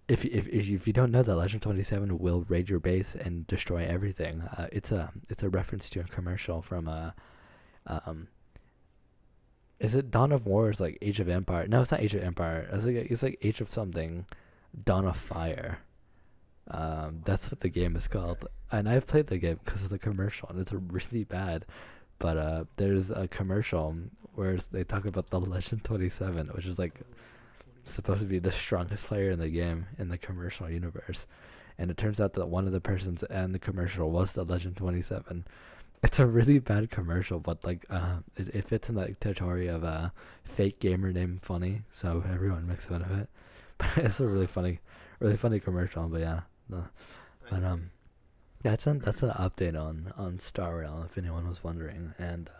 If you don't know that Legend 27 will raid your base and destroy everything, it's a reference to a commercial from is it Dawn of War? Is like Age of Empire? No, it's not Age of Empire. It's like Age of something, Dawn of Fire. That's what the game is called, and I've played the game because of the commercial, and it's really bad. But there's a commercial where they talk about the Legend 27, which is like supposed to be the strongest player in the game in the commercial universe, and it turns out that one of the persons in the commercial was the Legend 27. It's a really bad commercial, but like it fits in that territory of a fake gamer named Funny, so everyone makes fun of it. But it's a really funny commercial. But yeah, that's an update on Star Rail, if anyone was wondering. And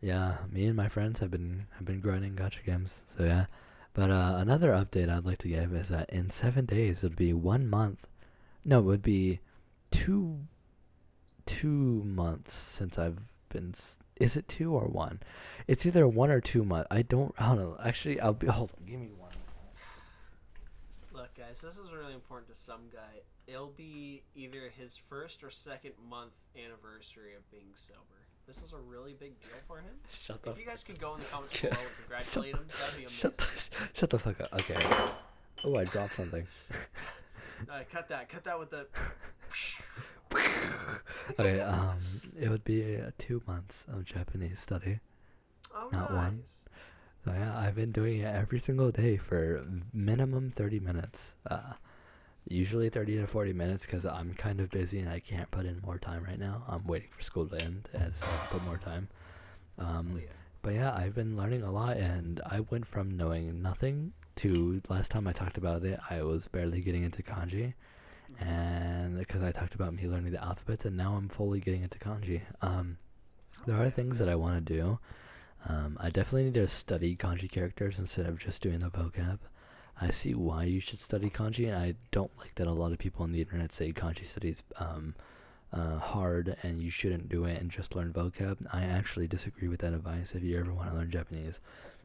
yeah, me and my friends have been grinding gacha games. So yeah. But another update I'd like to give is that in 7 days, it would be 1 month. No, it would be two months since I've been. Is it 2 or 1? It's either 1 or 2 months. I don't know. Actually, hold on. Give me 1. Look, guys, this is really important to some guy. It'll be either his first or second month anniversary of being sober. This is a really big deal for him. If you guys could go in the comments below and congratulate him, that'd be amazing. Shut the fuck up. Okay. Oh, I dropped something. Cut that with the... Okay, it would be 2 months of Japanese study. Oh, not nice. 1. So yeah, I've been doing it every single day for minimum 30 minutes. Usually 30 to 40 minutes because I'm kind of busy and I can't put in more time right now. I'm waiting for school to end as I put more time. But yeah, I've been learning a lot, and I went from knowing nothing to, last time I talked about it, I was barely getting into kanji. And because I talked about me learning the alphabets, and now I'm fully getting into kanji. There are things that I want to do. I definitely need to study kanji characters instead of just doing the vocab. I see why you should study kanji, and I don't like that a lot of people on the internet say kanji studies hard and you shouldn't do it and just learn vocab. I actually disagree with that advice. If you ever want to learn Japanese,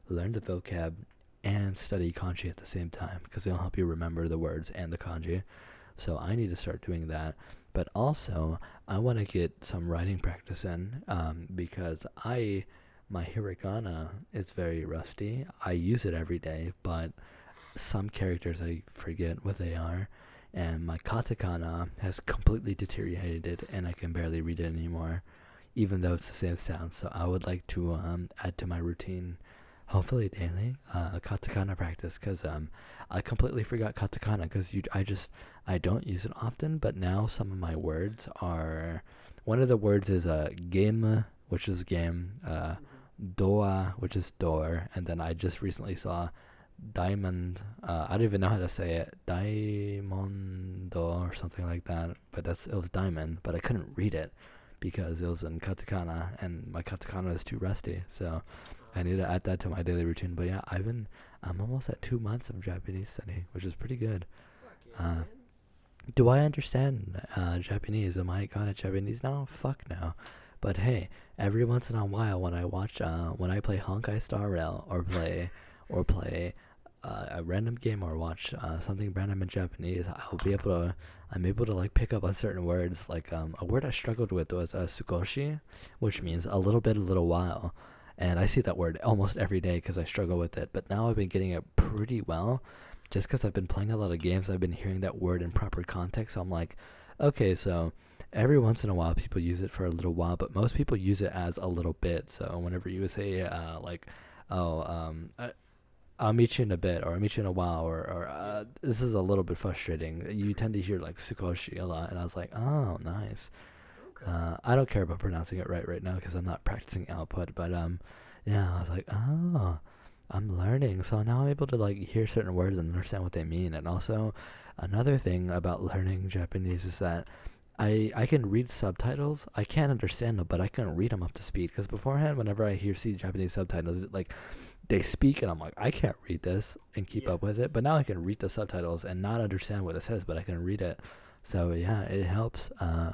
learn the vocab and study kanji at the same time, because it'll help you remember the words and the kanji. So I need to start doing that. But also, I want to get some writing practice in, because my hiragana is very rusty. I use it every day, but some characters I forget what they are, and my katakana has completely deteriorated and I can barely read it anymore, even though it's the same sound. So I would like to add to my routine, hopefully daily, katakana practice, because I completely forgot katakana because I don't use it often. But now some of my words are, one of the words is game, which is game, doa, which is door, and then I just recently saw diamond. I don't even know how to say it, daimondo or something like that, but it was diamond, but I couldn't read it because it was in katakana and my katakana is too rusty, so I need to add that to my daily routine. But yeah, I'm almost at 2 months of Japanese study, which is pretty good. Do I understand Japanese? Am I good at Japanese now? Fuck no. But hey, every once in a while when I watch when I play Honkai Star Rail or play a random game or watch something random in Japanese, I'm able to like pick up on certain words. Like a word I struggled with was sukoshi, which means a little bit, a little while, and I see that word almost every day because I struggle with it. But now I've been getting it pretty well, just because I've been playing a lot of games. I've been hearing that word in proper context, so I'm like, okay, so every once in a while people use it for a little while, but most people use it as a little bit. So whenever you say I'll meet you in a bit, or I'll meet you in a while, or this is a little bit frustrating, you tend to hear like sukoshi a lot, and I was like, oh, nice. Okay. I don't care about pronouncing it right now because I'm not practicing output, but yeah, I was like, oh, I'm learning. So now I'm able to like hear certain words and understand what they mean. And also another thing about learning Japanese is that I can read subtitles. I can't understand them, but I can read them up to speed. Because beforehand, whenever I see Japanese subtitles, like they speak, and I'm like, I can't read this and keep Yeah. up with it. But now I can read the subtitles and not understand what it says, but I can read it. So yeah, it helps,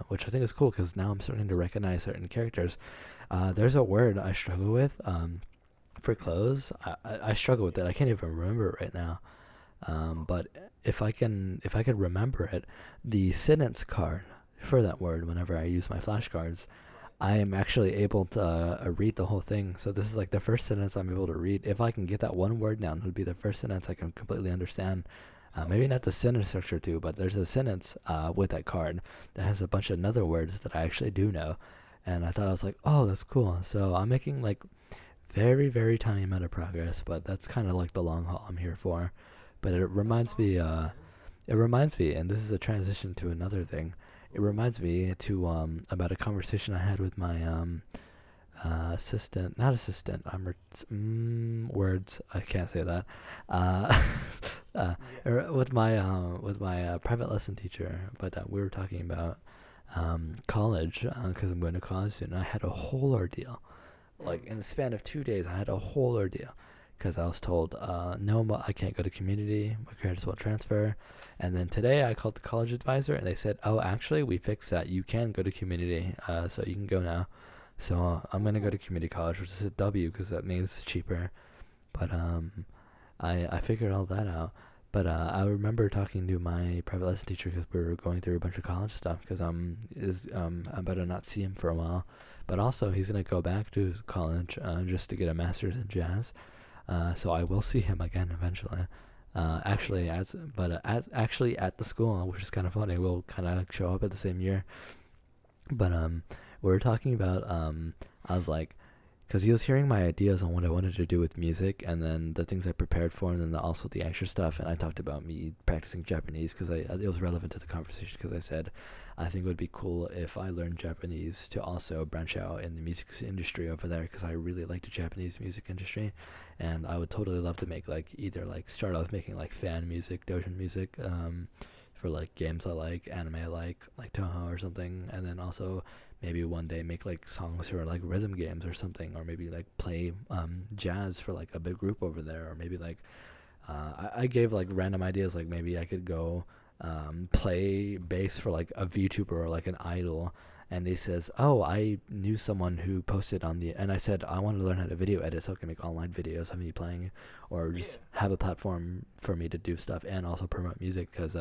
which I think is cool because now I'm starting to recognize certain characters. There's a word I struggle with for clothes. I struggle with it. I can't even remember it right now. But if I could remember it, the sentence card for that word whenever I use my flashcards, I am actually able to read the whole thing. So this is like the first sentence I'm able to read. If I can get that one word down, it would be the first sentence I can completely understand. Maybe not the sentence structure too, but there's a sentence with that card that has a bunch of other words that I actually do know. And I thought I was like, oh, that's cool. So I'm making like very, very tiny amount of progress, but that's kind of like the long haul I'm here for. But it reminds me, and this is a transition to another thing. It reminds me to about a conversation I had with my words. I can't say that. With my private lesson teacher, but we were talking about college because I'm going to college soon. I had a whole ordeal, like in the span of 2 days. I had a whole ordeal because I was told, no, I can't go to community. My credits won't transfer. And then today I called the college advisor and they said, oh, actually we fixed that. You can go to community, so you can go now. So I'm going to go to community college, which is a W because that means it's cheaper. But I figured all that out. But I remember talking to my private lesson teacher because we were going through a bunch of college stuff because I better not see him for a while. But also he's going to go back to college just to get a master's in jazz. So I will see him again eventually. Actually at the school, which is kind of funny. We'll kind of show up at the same year. But we were talking about I was like, because he was hearing my ideas on what I wanted to do with music, and then the things I prepared for, and then also the extra stuff. And I talked about me practicing Japanese because it was relevant to the conversation. Because I said I think it would be cool if I learned Japanese to also branch out in the music industry over there, because I really like the Japanese music industry, and I would totally love to make start off making like fan music, doujin music, for like games I like, anime I like Toho or something, and then also maybe one day make like songs for like rhythm games or something, or maybe like play jazz for like a big group over there, or maybe like I gave like random ideas, like maybe I could go play bass for like a VTuber or like an idol. And he says, oh, I knew someone who posted on the, and I said, I want to learn how to video edit so I can make online videos of me playing, or just have a platform for me to do stuff and also promote music, because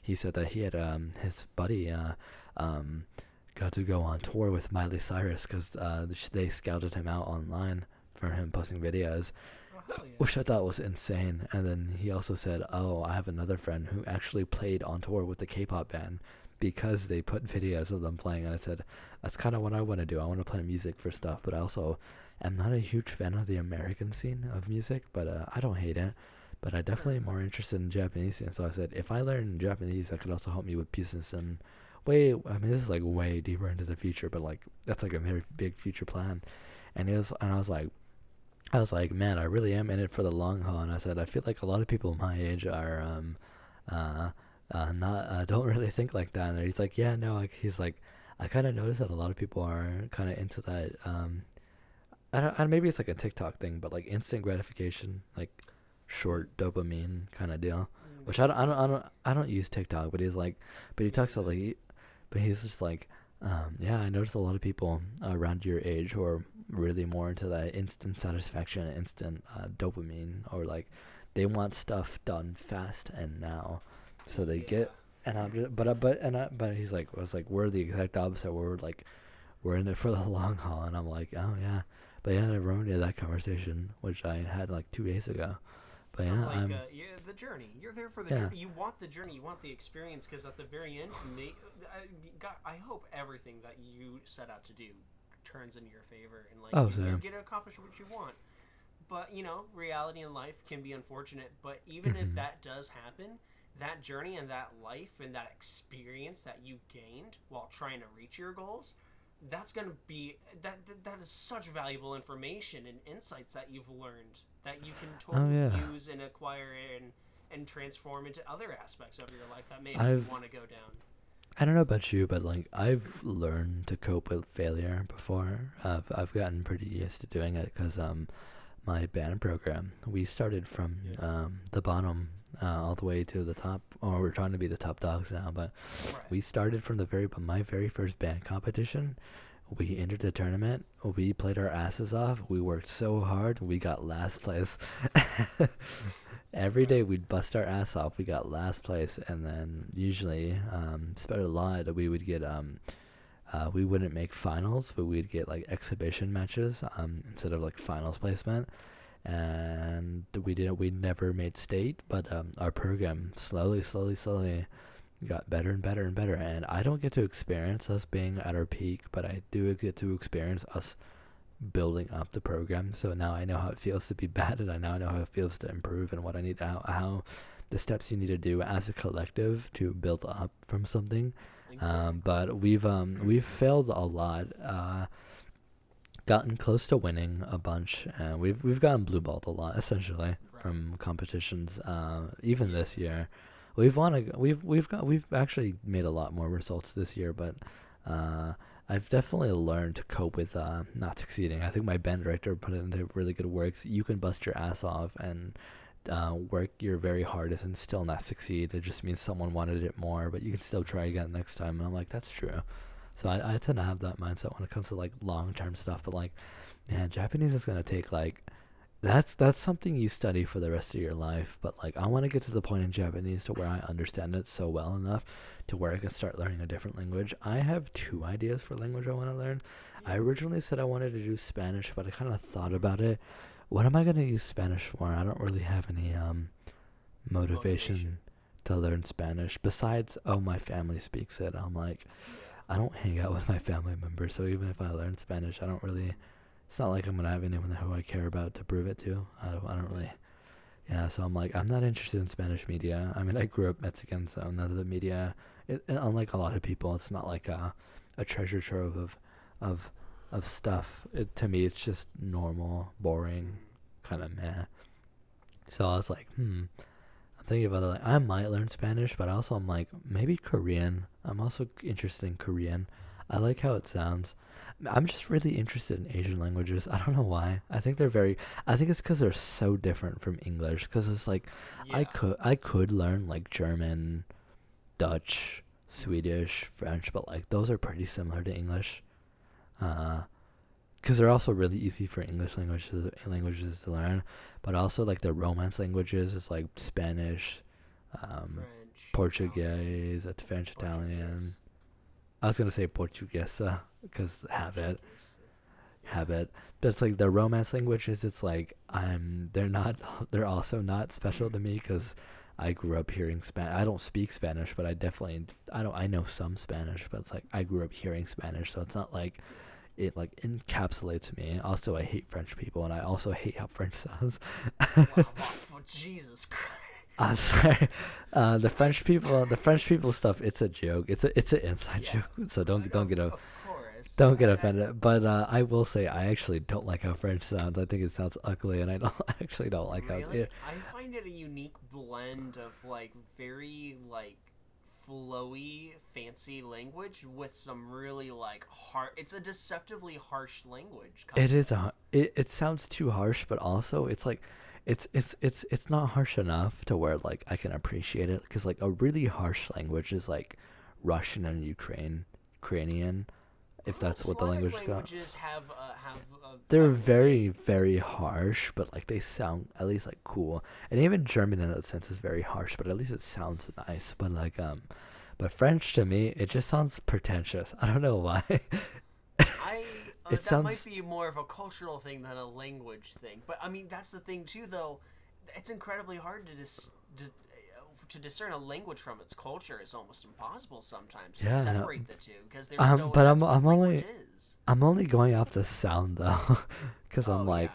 he said that he had his buddy got to go on tour with Miley Cyrus because they scouted him out online for him posting videos, which I thought was insane. And then he also said, oh, I have another friend who actually played on tour with the K-pop band because they put videos of them playing. And I said, that's kind of what I want to do. I want to play music for stuff, but I also am not a huge fan of the American scene of music, but I don't hate it. But I definitely am more interested in Japanese scene. So I said, if I learn Japanese, that could also help me with business and this is like way deeper into the future, but like that's like a very big future plan. And I was like, man, I really am in it for the long haul. And I said, I feel like a lot of people my age are not don't really think like that. And he's like, yeah, no, like he's like, I kind of noticed that a lot of people are kind of into that. I don't, maybe it's like a TikTok thing, but like instant gratification, like short dopamine kind of deal. Which I don't use TikTok, but he's like, but he talks about like. But he's just like, yeah, I noticed a lot of people around your age who are really more into that instant satisfaction, instant dopamine, or like they want stuff done fast and now, so they get. And I'm just, but he's like, I was like, we're the exact opposite. We're in it for the long haul, and I'm like, oh yeah, but yeah, it reminded me of that conversation which I had like 2 days ago. But sounds like the journey. You're there for the journey. You want the journey. You want the experience, because at the very end, I hope everything that you set out to do turns in your favor, and like you get to accomplish what you want. But reality in life can be unfortunate. But even if that does happen, that journey and that life and that experience that you gained while trying to reach your goals, that's going to be that is such valuable information and insights that you've learned that you can totally use and acquire and transform into other aspects of your life that maybe you want to go down. I don't know about you, but like I've learned to cope with failure before. I've gotten pretty used to doing it because my band program, we started from the bottom all the way to the top, or we're trying to be the top dogs now, but we started from my very first band competition. We entered the tournament. We played our asses off. We worked so hard. We got last place. Every day we'd bust our ass off. We got last place, and then usually, spent a lot. We would get we wouldn't make finals, but we'd get like exhibition matches instead of like finals placement. And we never made state, but our program slowly got better and better and better, and I don't get to experience us being at our peak, but I do get to experience us building up the program. So now I know how it feels to be bad, and I now know how it feels to improve, and what I need, how the steps you need to do as a collective to build up from something. But we've failed a lot, gotten close to winning a bunch, and we've gotten blue balled a lot essentially from competitions. Even this year, we've actually made a lot more results this year, but I've definitely learned to cope with not succeeding. I think my band director put it into really good words. You can bust your ass off and work your very hardest and still not succeed. It just means someone wanted it more, but you can still try again next time. And I'm like, that's true. So I tend to have that mindset when it comes to like long-term stuff. But like, man, Japanese is gonna take like, that's something you study for the rest of your life. But like, I want to get to the point in Japanese to where I understand it so well enough to where I can start learning a different language. I have 2 ideas for language I want to learn. I originally said I wanted to do Spanish, but I kind of thought about it. What am I gonna use Spanish for? I don't really have any motivation to learn Spanish besides, my family speaks it. I'm like, I don't hang out with my family members, so even if I learn Spanish, I don't really. It's not like I'm gonna have anyone who I care about to prove it to. I don't really. Yeah, so I'm like, I'm not interested in Spanish media. I mean, I grew up Mexican, so none of the media. Unlike a lot of people, it's not like a treasure trove of stuff. To me, it's just normal, boring, kind of meh. So I was like, I'm thinking about it. Like, I might learn Spanish, but also I'm like, maybe Korean. I'm also interested in Korean. I like how it sounds. I'm just really interested in Asian languages. I don't know why. I think it's because they're so different from English. Because it's like, I could learn like German, Dutch, Swedish, French, but like those are pretty similar to English. Because they're also really easy for English languages to learn. But also like the Romance languages is like Spanish, French, Portuguese, French, Italian. I was gonna say Portuguesa because habit. That's like the Romance languages. It's like they're also not special to me because I grew up hearing Spanish. I don't speak Spanish, but I know some Spanish, but it's like I grew up hearing Spanish, so it's not like it like encapsulates me. Also, I hate French people, and I also hate how French sounds. Wow, Jesus Christ. I'm sorry. The French people stuff. It's a joke. It's an inside joke. So don't get offended. But I will say I actually don't like how French sounds. I think it sounds ugly, and I don't like how. I find it a unique blend of like very like flowy, fancy language with some really like hard. It's a deceptively harsh language. It is it sounds too harsh, but also it's like. It's not harsh enough to where like I can appreciate it, because like a really harsh language is like Russian and Ukrainian, if that's what the language is called. They're very, very harsh, but like they sound at least like cool. And even German in that sense is very harsh, but at least it sounds nice. But like but French to me, it just sounds pretentious. I don't know why. That might be more of a cultural thing than a language thing. But I mean, that's the thing too, though. It's incredibly hard to discern a language from its culture. It's almost impossible sometimes to separate the two, because there's so. But I'm only going off the sound though, because I'm like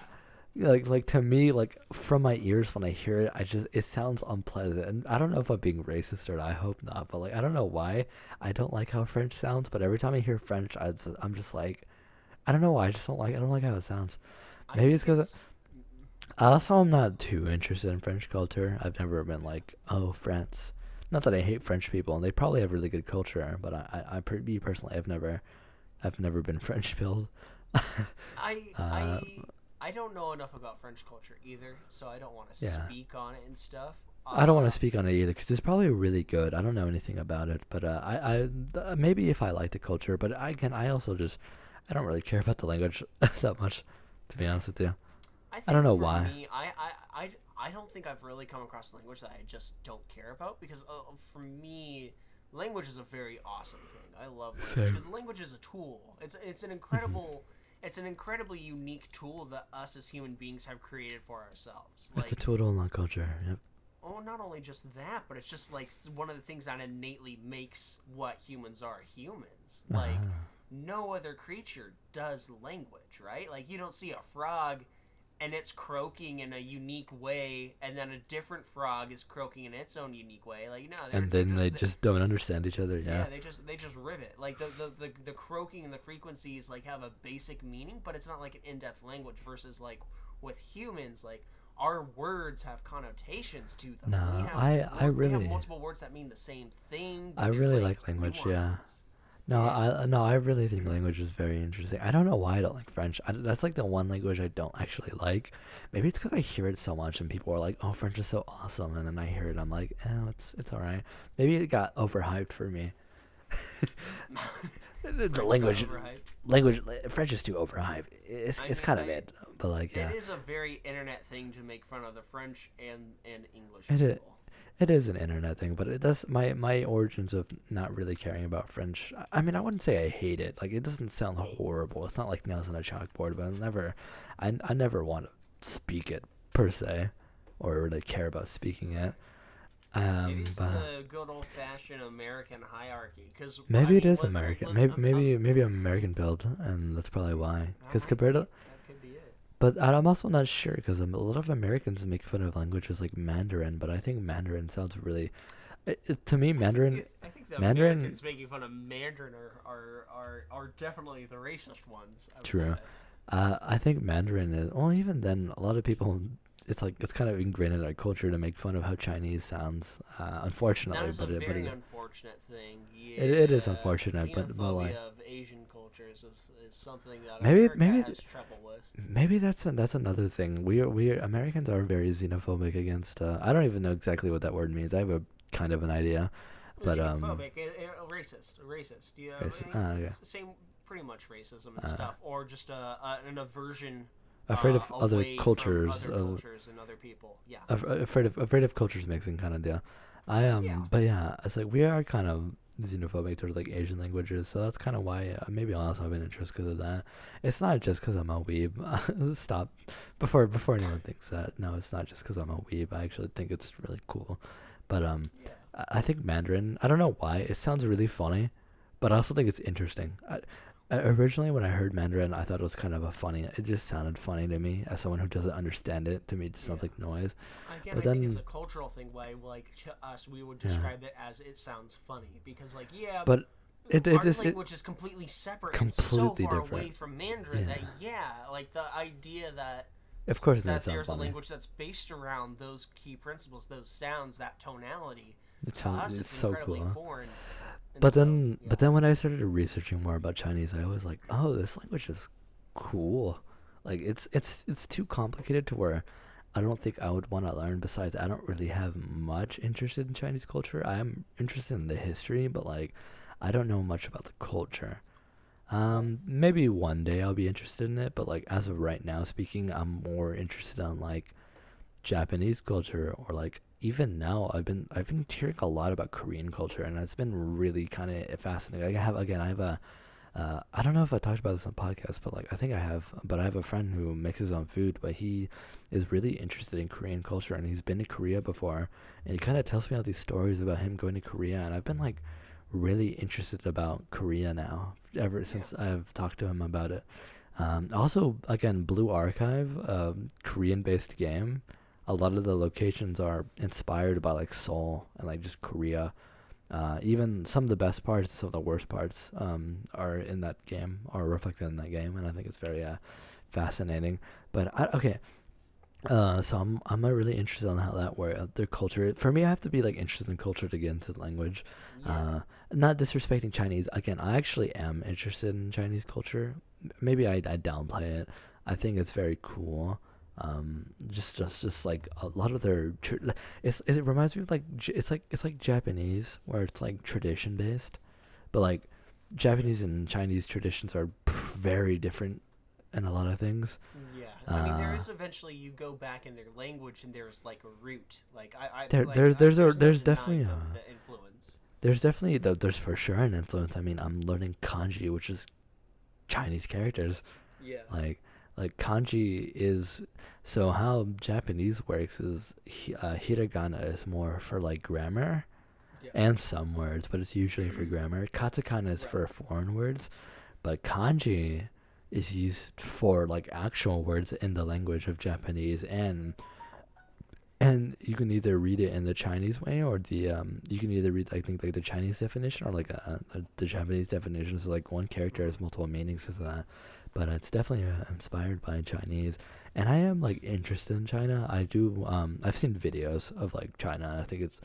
to me, like from my ears when I hear it, it sounds unpleasant. And I don't know if I'm being racist or not. I hope not. But like I don't know why I don't like how French sounds. But every time I hear French, I'm just like. I don't know why. I don't like how it sounds. Maybe it's because I'm not too interested in French culture. I've never been like, oh, France. Not that I hate French people, and they probably have really good culture. But me personally, I've never been French pilled. I don't know enough about French culture either, so I don't want to speak on it and stuff. I don't want to speak on it either because it's probably really good. I don't know anything about it, but maybe if I like the culture, but I also just I don't really care about the language that much, to be honest with you. I don't know why. Me, I don't think I've really come across a language that I just don't care about because for me, language is a very awesome thing. I love language because language is a tool. It's an incredible. It's an incredibly unique tool that us as human beings have created for ourselves. It's a tool to unlock culture. Yep. Oh, not only just that, but it's just like one of the things that innately makes what humans are humans. Like no other creature does language, right? Like you don't see a frog and it's croaking in a unique way, and then a different frog is croaking in its own unique way. Like no, and then they just don't understand each other. Yeah. Yeah, they just rip it. Like the croaking and the frequencies like have a basic meaning, but it's not like an in-depth language. Versus like with humans, like our words have connotations to them. No, we have multiple words that mean the same thing. I really like language. Nuances. Yeah. No, I really think language is very interesting. I don't know why I don't like French. That's like the one language I don't actually like. Maybe it's because I hear it so much and people are like, "Oh, French is so awesome," and then I hear it, I'm like, "Oh, it's all right." Maybe it got overhyped for me. The language, French is too overhyped. It's kind of it, but like yeah. It is a very internet thing to make fun of the French and English people. It is an internet thing, but it does. My origins of not really caring about French. I mean, I wouldn't say I hate it. Like, it doesn't sound horrible. It's not like nails on a chalkboard. But I never want to speak it per se, or really care about speaking it. Maybe it's the good old-fashioned American hierarchy. Cause maybe it is American. Maybe I'm American built, and that's probably why. Because compared to. That could be it. But I'm also not sure because a lot of Americans make fun of languages like Mandarin, but I think Mandarin sounds really, to me, Mandarin. I think the Americans making fun of Mandarin are definitely the racist ones. True. I think Mandarin is. Well, even then, a lot of people. It's kind of ingrained in our culture to make fun of how Chinese sounds. Unfortunately, that is a very unfortunate thing. Yeah, it is unfortunate, but like of Asian cultures is something that maybe has trouble with. Maybe that's another thing. We Americans are very xenophobic against. I don't even know exactly what that word means. I have a kind of an idea, but xenophobic, racist. Yeah, yeah. Same, pretty much racism and stuff, or just an aversion. Afraid of other cultures, and other people. Yeah. Afraid of cultures mixing kind of deal. But yeah, it's like we are kind of xenophobic towards like Asian languages, so that's kind of why maybe I'll also have an interest because of that. It's not just because I'm a weeb. Stop before anyone thinks that. No, it's not just because I'm a weeb. I actually think it's really cool, but I think Mandarin. I don't know why it sounds really funny, but I also think it's interesting. Originally, when I heard Mandarin, I thought it was kind of it just sounded funny to me as someone who doesn't understand it. To me, it just sounds like noise. Again, I think it's a cultural thing. Why, like to us, we would describe it as it sounds funny because, like, but our language is completely separate, completely and so far different. away from Mandarin that like the idea that of course that there's a language that's based around those key principles, those sounds, that tonality. To us, it's so cool. Foreign. But then when I started researching more about Chinese, I was like, oh, this language is cool. Like it's too complicated to where I don't think I would want to learn. Besides, I don't really have much interest in Chinese culture. I am interested in the history, but like I don't know much about the culture. Maybe one day I'll be interested in it, but like as of right now speaking, I'm more interested in like Japanese culture or like even now I've been hearing a lot about Korean culture and it's been really kind of fascinating. I have a I don't know if I talked about this on podcast, but like I think I have. But I have a friend who makes his own food, but he is really interested in Korean culture and he's been to Korea before, and he kind of tells me all these stories about him going to Korea, and I've been like really interested about Korea now ever since I've talked to him about it. Also, again, Blue Archive, Korean-based game. A lot of the locations are inspired by like Seoul and like just Korea. Even some of the best parts, some of the worst parts, are in that game, are reflected in that game, and I think it's very fascinating. But so I'm really interested in how that works. Their culture. For me, I have to be like interested in culture to get into the language. Not disrespecting Chinese. Again, I actually am interested in Chinese culture. Maybe I downplay it. I think it's very cool. Just like a lot of their it reminds me of like it's like Japanese where it's like tradition based, but like Japanese and Chinese traditions are very different in a lot of things. Yeah, I mean, there is eventually you go back in their language and there's like a root. Like there's definitely the influence. There's for sure an influence. I mean, I'm learning kanji, which is Chinese characters. Yeah. Like kanji is, so how Japanese works is hiragana is more for like grammar, and some words, but it's usually for grammar. Katakana is for foreign words, but kanji is used for like actual words in the language of Japanese, and you can either read it in the Chinese way or the you can either read, I think, like the Chinese definition or like the Japanese definition. So like one character has multiple meanings of that, but it's definitely inspired by Chinese. And I am like interested in China. I do I've seen videos of like China, and I think it's,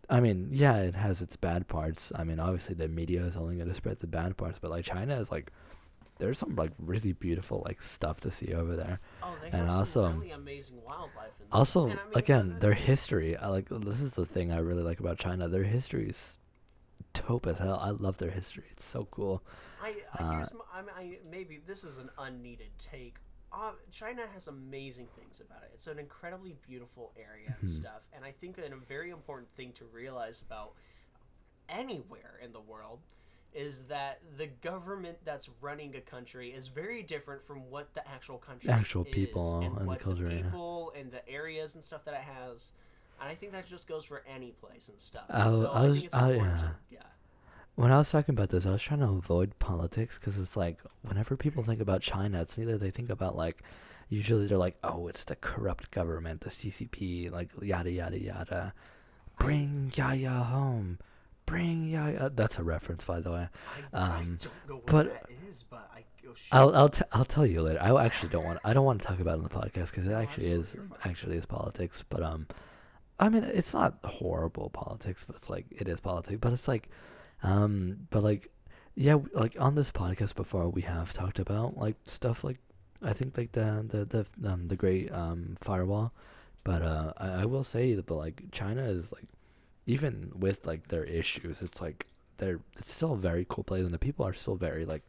I mean, yeah, it has its bad parts. I mean, obviously the media is only going to spread the bad parts, but like China is like, there's some like really beautiful like stuff to see over there. Oh, they have also, some really amazing wildlife. And also, and I mean, again, their history. I like, this is the thing I really like about China. Their history is dope as hell. I love their history. It's so cool. Maybe this is an unneeded take. China has amazing things about it. It's an incredibly beautiful area and stuff. And I think a very important thing to realize about anywhere in the world is that the government that's running a country is very different from what the actual country people and the what culture, the people and the areas and stuff that it has. And I think that just goes for any place and stuff. I think it's important to. When I was talking about this, I was trying to avoid politics, because it's like whenever people think about China, it's either they think about like, usually they're like, oh, it's the corrupt government, the CCP, like yada yada yada. Bring Yaya home. Bring Yaya. That's a reference, by the way. I don't know what that is, but I'll tell you later. I don't want to talk about it on the podcast, because it actually is politics. But I mean, it's not horrible politics, but it's like, it is politics. But it's like, but like, yeah, like on this podcast before, we have talked about like stuff like, I think like the Great Firewall. But I will say that, but like China is like, even with like their issues, it's like it's still a very cool place, and the people are still very like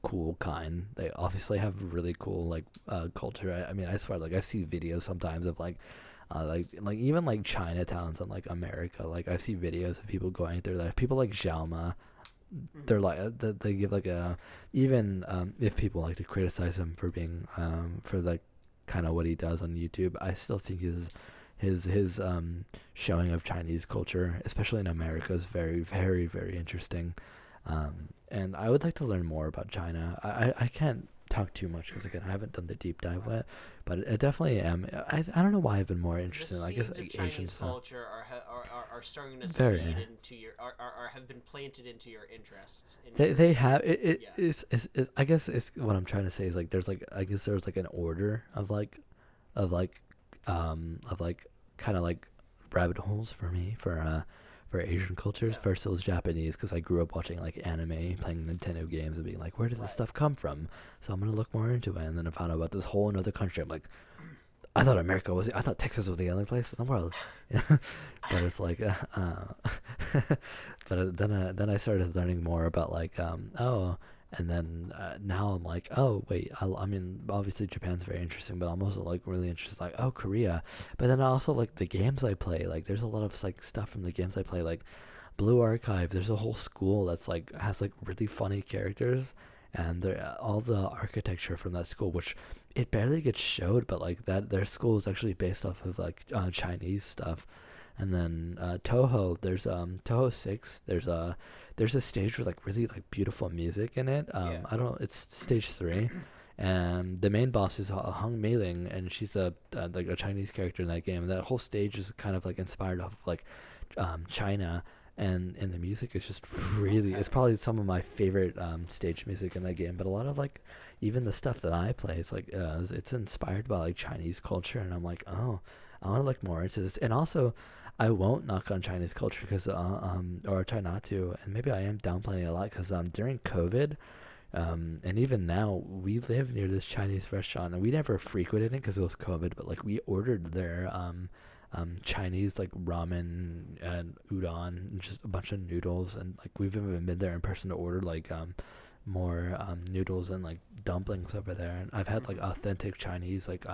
cool, kind. They obviously have really cool like culture. I mean, I swear, like I see videos sometimes of like even like Chinatowns in like America. Like I see videos of people going through that. People like Xiaoma, they're like they give like a, even if people like to criticize him for being for like kind of what he does on YouTube, I still think his showing of Chinese culture, especially in America, is very, very, very interesting. And I would like to learn more about China. I can't talk too much because, again, I haven't done the deep dive yet, but I definitely am. I don't know why I've been more interested. I guess like Asian stuff. Culture are starting to seed into your are have been planted into your interests. They have it. It's I guess it's what I'm trying to say is like there's like, I guess there's like an order of kind of like rabbit holes for me for Asian cultures. First it was Japanese, because I grew up watching like anime, playing Nintendo games, and being like, where did this stuff come from? So I'm gonna look more into it. And then I found out about this whole another country. I'm like, I thought Texas was the only place in the world. But it's like but then I started learning more about like and then now I'm like, oh wait, I mean, obviously Japan's very interesting, but I'm also like really interested, like, oh, Korea. But then also like the games I play, like there's a lot of like stuff from the games I play, like Blue Archive. There's a whole school that's like has like really funny characters, and all the architecture from that school, which it barely gets showed, but like that their school is actually based off of like Chinese stuff. And then Toho, there's Toho 6. There's a stage with like really like beautiful music in it. I don't. It's stage 3, and the main boss is Hung Meiling, and she's like a Chinese character in that game. And that whole stage is kind of like inspired off of like China, and the music is just really. It's probably some of my favorite stage music in that game. But a lot of like even the stuff that I play is like it's inspired by like Chinese culture, and I'm like, oh, I want to look more into this. And also, I won't knock on Chinese culture because or try not to, and maybe I am downplaying it a lot because during COVID, And even now, we live near this Chinese restaurant, and we never frequented it because it was COVID. But like, we ordered their Chinese like ramen and udon, and just a bunch of noodles, and like we've even been there in person to order like more noodles and like dumplings over there. And I've had like authentic Chinese like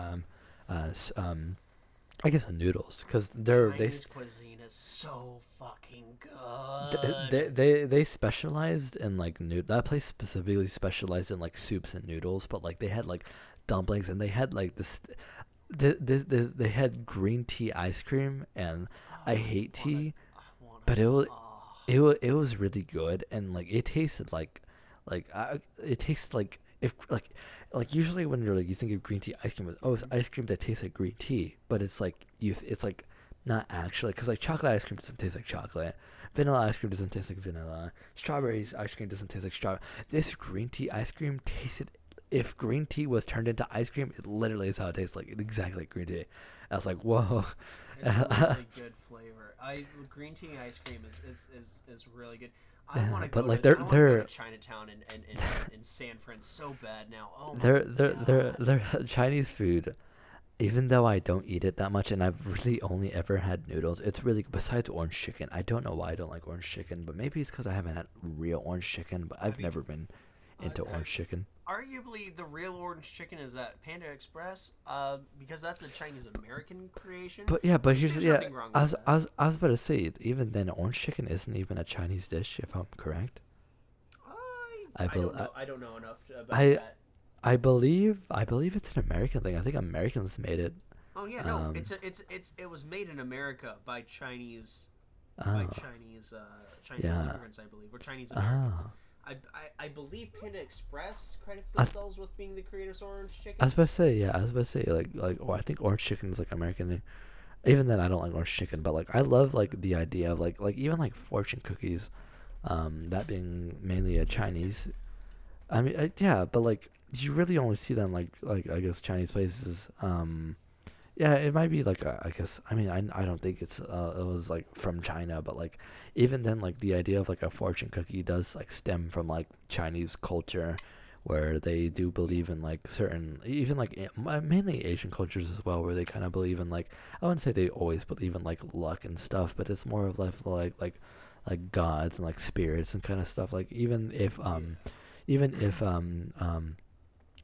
I guess noodles, because Chinese cuisine is so fucking good. they specialized in like that place specifically specialized in like soups and noodles, but like they had like dumplings, and they had like they had green tea ice cream, and I hate tea, but it was really good, and like it tasted like it tastes like if like usually when you're like you think of green tea ice cream as it's ice cream that tastes like green tea, but it's like it's like not actually, because like chocolate ice cream doesn't taste like chocolate, vanilla ice cream doesn't taste like vanilla, strawberries ice cream doesn't taste like strawberry. This green tea ice cream tasted, if green tea was turned into ice cream, it literally is how it tastes, like exactly like green tea. I was like, whoa. It's a really good flavor. Green tea ice cream is really good. I want to go to Chinatown in San Fran so bad now. Oh my their Chinese food, even though I don't eat it that much, and I've really only ever had noodles, it's really, besides orange chicken. I don't know why I don't like orange chicken, but maybe it's because I haven't had real orange chicken, but I've never been into orange chicken. Arguably, the real orange chicken is at Panda Express, because that's a Chinese American creation. But here's I was about to say, even then, orange chicken isn't even a Chinese dish, if I'm correct. I don't know enough about that. I believe it's an American thing. I think Americans made it. Oh yeah, no, it was made in America by Chinese immigrants, I believe, or Chinese Americans. I believe Panda Express credits themselves with being the creators of orange chicken. I was about to say I think orange chicken is like American. Even then, I don't like orange chicken, but like I love like the idea of like even like fortune cookies, that being mainly a Chinese. I mean, but like you really only see them like I guess Chinese places. Yeah, it might be like I guess. I mean, I don't think it was like from China, but like even then, like the idea of like a fortune cookie does like stem from like Chinese culture, where they do believe in like certain, even like mainly Asian cultures as well, where they kind of believe in like, I wouldn't say they always believe in like luck and stuff, but it's more of like gods and like spirits and kind of stuff. Like even if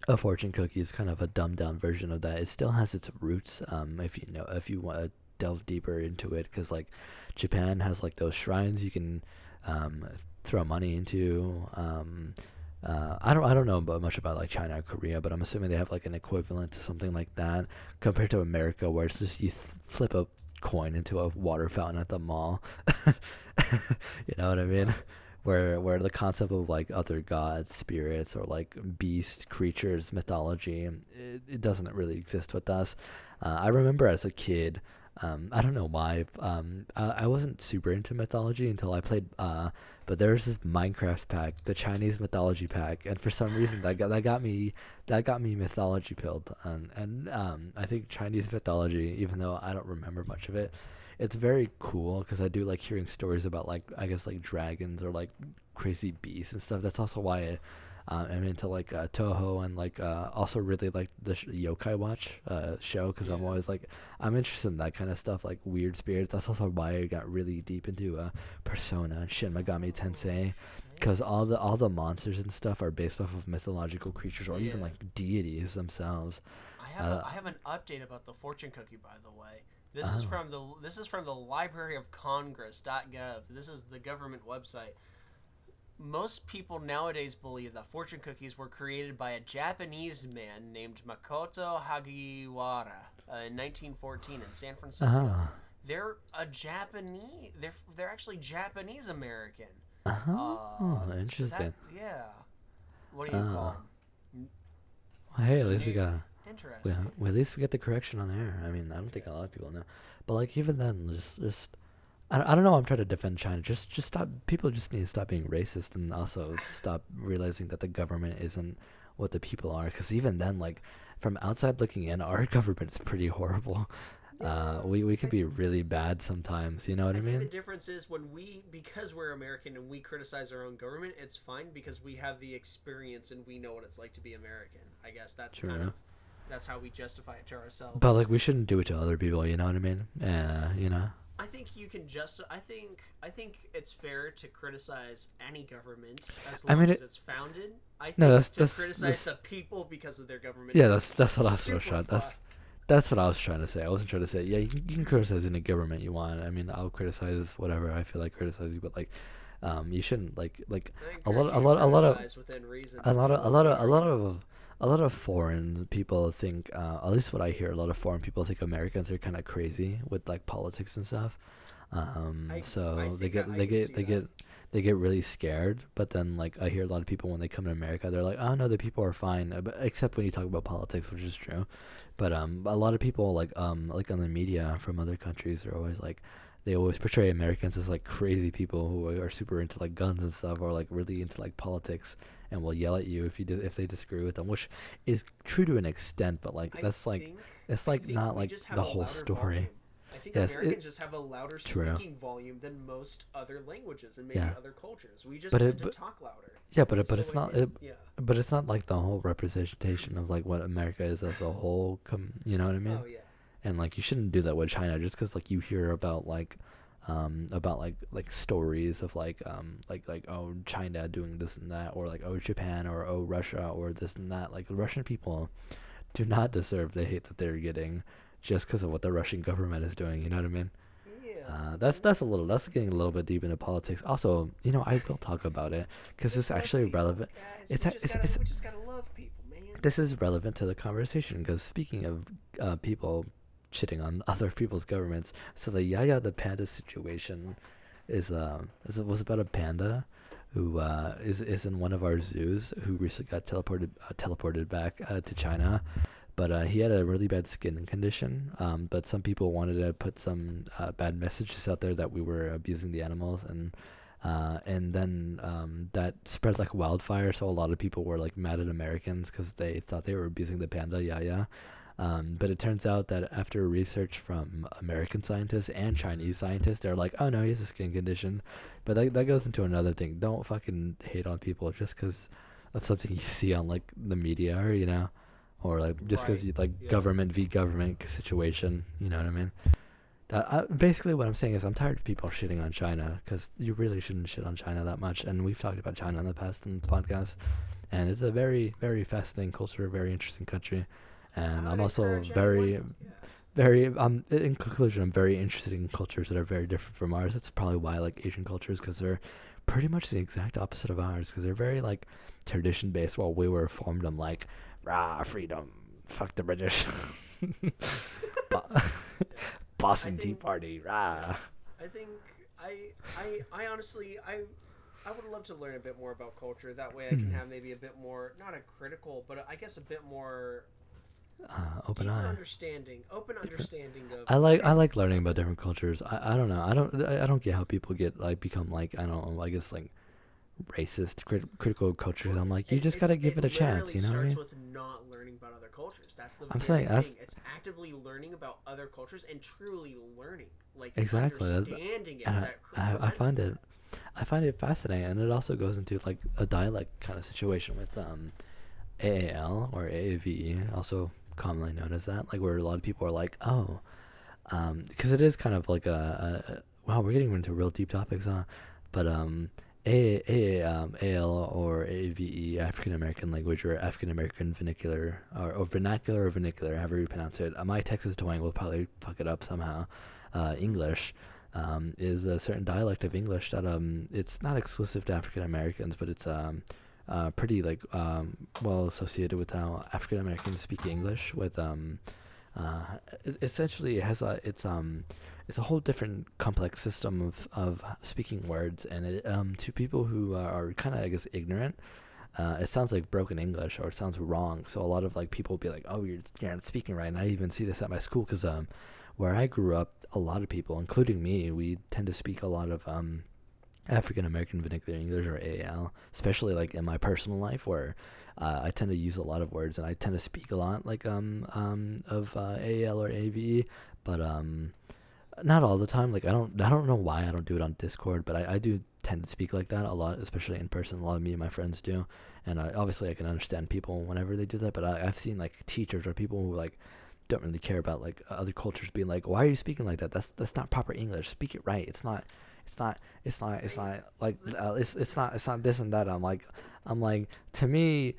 a fortune cookie is kind of a dumbed down version of that, it still has its roots. If you want to delve deeper into it, because like Japan has like those shrines you can throw money into. I don't know much about like China or Korea, but I'm assuming they have like an equivalent to something like that, compared to America, where it's just you flip a coin into a water fountain at the mall. You know what I mean? Where the concept of like other gods, spirits, or like beasts, creatures, mythology, it doesn't really exist with us. I remember as a kid, I don't know why, I wasn't super into mythology until I played, but there was this Minecraft pack, the Chinese mythology pack, and for some reason that got me mythology pilled, and I think Chinese mythology, even though I don't remember much of it, it's very cool, because I do like hearing stories about like, I guess, like dragons or like crazy beasts and stuff. That's also why I'm into like Toho, and like also really like the Yokai Watch show, because I'm always like, I'm interested in that kind of stuff, like weird spirits. That's also why I got really deep into Persona and Shin Megami Tensei, because all the monsters and stuff are based off of mythological creatures, or even like deities themselves. I have an update about the fortune cookie, by the way. This is from the Library of Congress.gov. This is the government website. Most people nowadays believe that fortune cookies were created by a Japanese man named Makoto Hagiwara in 1914 in San Francisco. They're They're actually Japanese American. Interesting. What do you call them? Hey, at least we got. Interesting. Well, at least we get the correction on air. I mean, I don't think a lot of people know, but like even then, just I don't know. I'm trying to defend China. Just stop. People just need to stop being racist, and also stop realizing that the government isn't what the people are. Because even then, like from outside looking in, our government is pretty horrible. We can be really bad sometimes. You know what I mean? The difference is because we're American and we criticize our own government, it's fine because we have the experience and we know what it's like to be American. I guess that's True. That's how we justify it to ourselves. But like we shouldn't do it to other people. You know what I mean? You know. I think you can I think it's fair to criticize any government as long as it's founded. I think to criticize the people because of their government. Yeah, that's what I was trying. That's what I was trying to say. I wasn't trying to say you can criticize any government you want. I mean, I'll criticize whatever I feel like criticizing, but like, you shouldn't like a lot of foreign people think, at least what I hear, a lot of foreign people think Americans are kind of crazy with like politics and stuff. So they get really scared. But then like I hear a lot of people when they come to America, they're like, oh no, the people are fine. But except when you talk about politics, which is true. But a lot of people like on the media from other countries are always like, they always portray Americans as like crazy people who are super into like guns and stuff, or like really into like politics, and will yell at you if they disagree with them, which is true to an extent, but like it's not like the whole story. Volume. I think Americans just have a louder speaking volume than most other languages and maybe other cultures. We just tend to talk louder. Yeah, but it's not. But it's not like the whole representation of like what America is as a whole. You know what I mean? Oh yeah. And like you shouldn't do that with China just because like you hear about like stories of like oh China doing this and that, or like oh Japan, or oh Russia, or this and that. Like Russian people do not deserve the hate that they're getting just because of what the Russian government is doing. You know what I mean? Yeah. That's getting a little bit deep into politics. Also, you know, I will talk about it because it's actually relevant. We just gotta love people, man. This is relevant to the conversation because speaking of people shitting on other people's governments, so the Yaya the panda situation was about a panda who is in one of our zoos who recently got teleported back to China. But he had a really bad skin condition. But some people wanted to put some bad messages out there that we were abusing the animals, and then that spread like wildfire. So a lot of people were like mad at Americans because they thought they were abusing the panda Yaya. But it turns out that after research from American scientists and Chinese scientists, they're like, oh no, he has a skin condition. But that goes into another thing. Don't fucking hate on people just because of something you see on like the media, or you know. Or like just because government v government situation, you know what I mean? Basically, what I'm saying is I'm tired of people shitting on China because you really shouldn't shit on China that much. And we've talked about China in the past in the podcast, and it's a very, very fascinating culture, very interesting country. And I'm also in conclusion, I'm very interested in cultures that are very different from ours. That's probably why I like Asian cultures, because they're pretty much the exact opposite of ours, because they're very like tradition based, while we were formed on like rah freedom, fuck the British, Boston Tea Party, rah. I think I honestly I would love to learn a bit more about culture. That way I can have maybe a bit more, not a critical, but I guess a bit more open understanding of. I like learning about different cultures. I don't know. I don't get how people get like become like, I don't know, I guess like racist critical cultures. I'm like, you just gotta give it a chance. You know what I mean? It starts with not learning about other cultures. That's the thing. It's actively learning about other cultures and truly learning, like exactly understanding it. I find it fascinating, and it also goes into like a dialect kind of situation with AAL or AAVE, also commonly known as that, like where a lot of people are like, oh, because it is kind of like wow, we're getting into real deep topics, huh? But AL or AVE, African American language, or African American vernacular, or vernacular or vernacular, however you pronounce it. My Texas twang will probably fuck it up somehow. English is a certain dialect of English that it's not exclusive to African Americans, but it's pretty like well associated with how African Americans speak English. With essentially it has it's a whole different complex system of speaking words, and it to people who are kind of, I guess, ignorant, it sounds like broken English, or it sounds wrong. So a lot of like people will be like, oh, you're not speaking right. And I even see this at my school, because where I grew up, a lot of people, including me, we tend to speak a lot of African American Vernacular English, or AAL, especially like in my personal life where I tend to use a lot of words and I tend to speak a lot like of AAL or AVE, but not all the time. Like I don't know why I don't do it on Discord, but I do tend to speak like that a lot, especially in person. A lot of me and my friends do, and obviously I can understand people whenever they do that. But I've seen like teachers or people who like don't really care about like other cultures being like, why are you speaking like that? That's not proper English. Speak it right. It's not like it's not this and that. I'm like to me,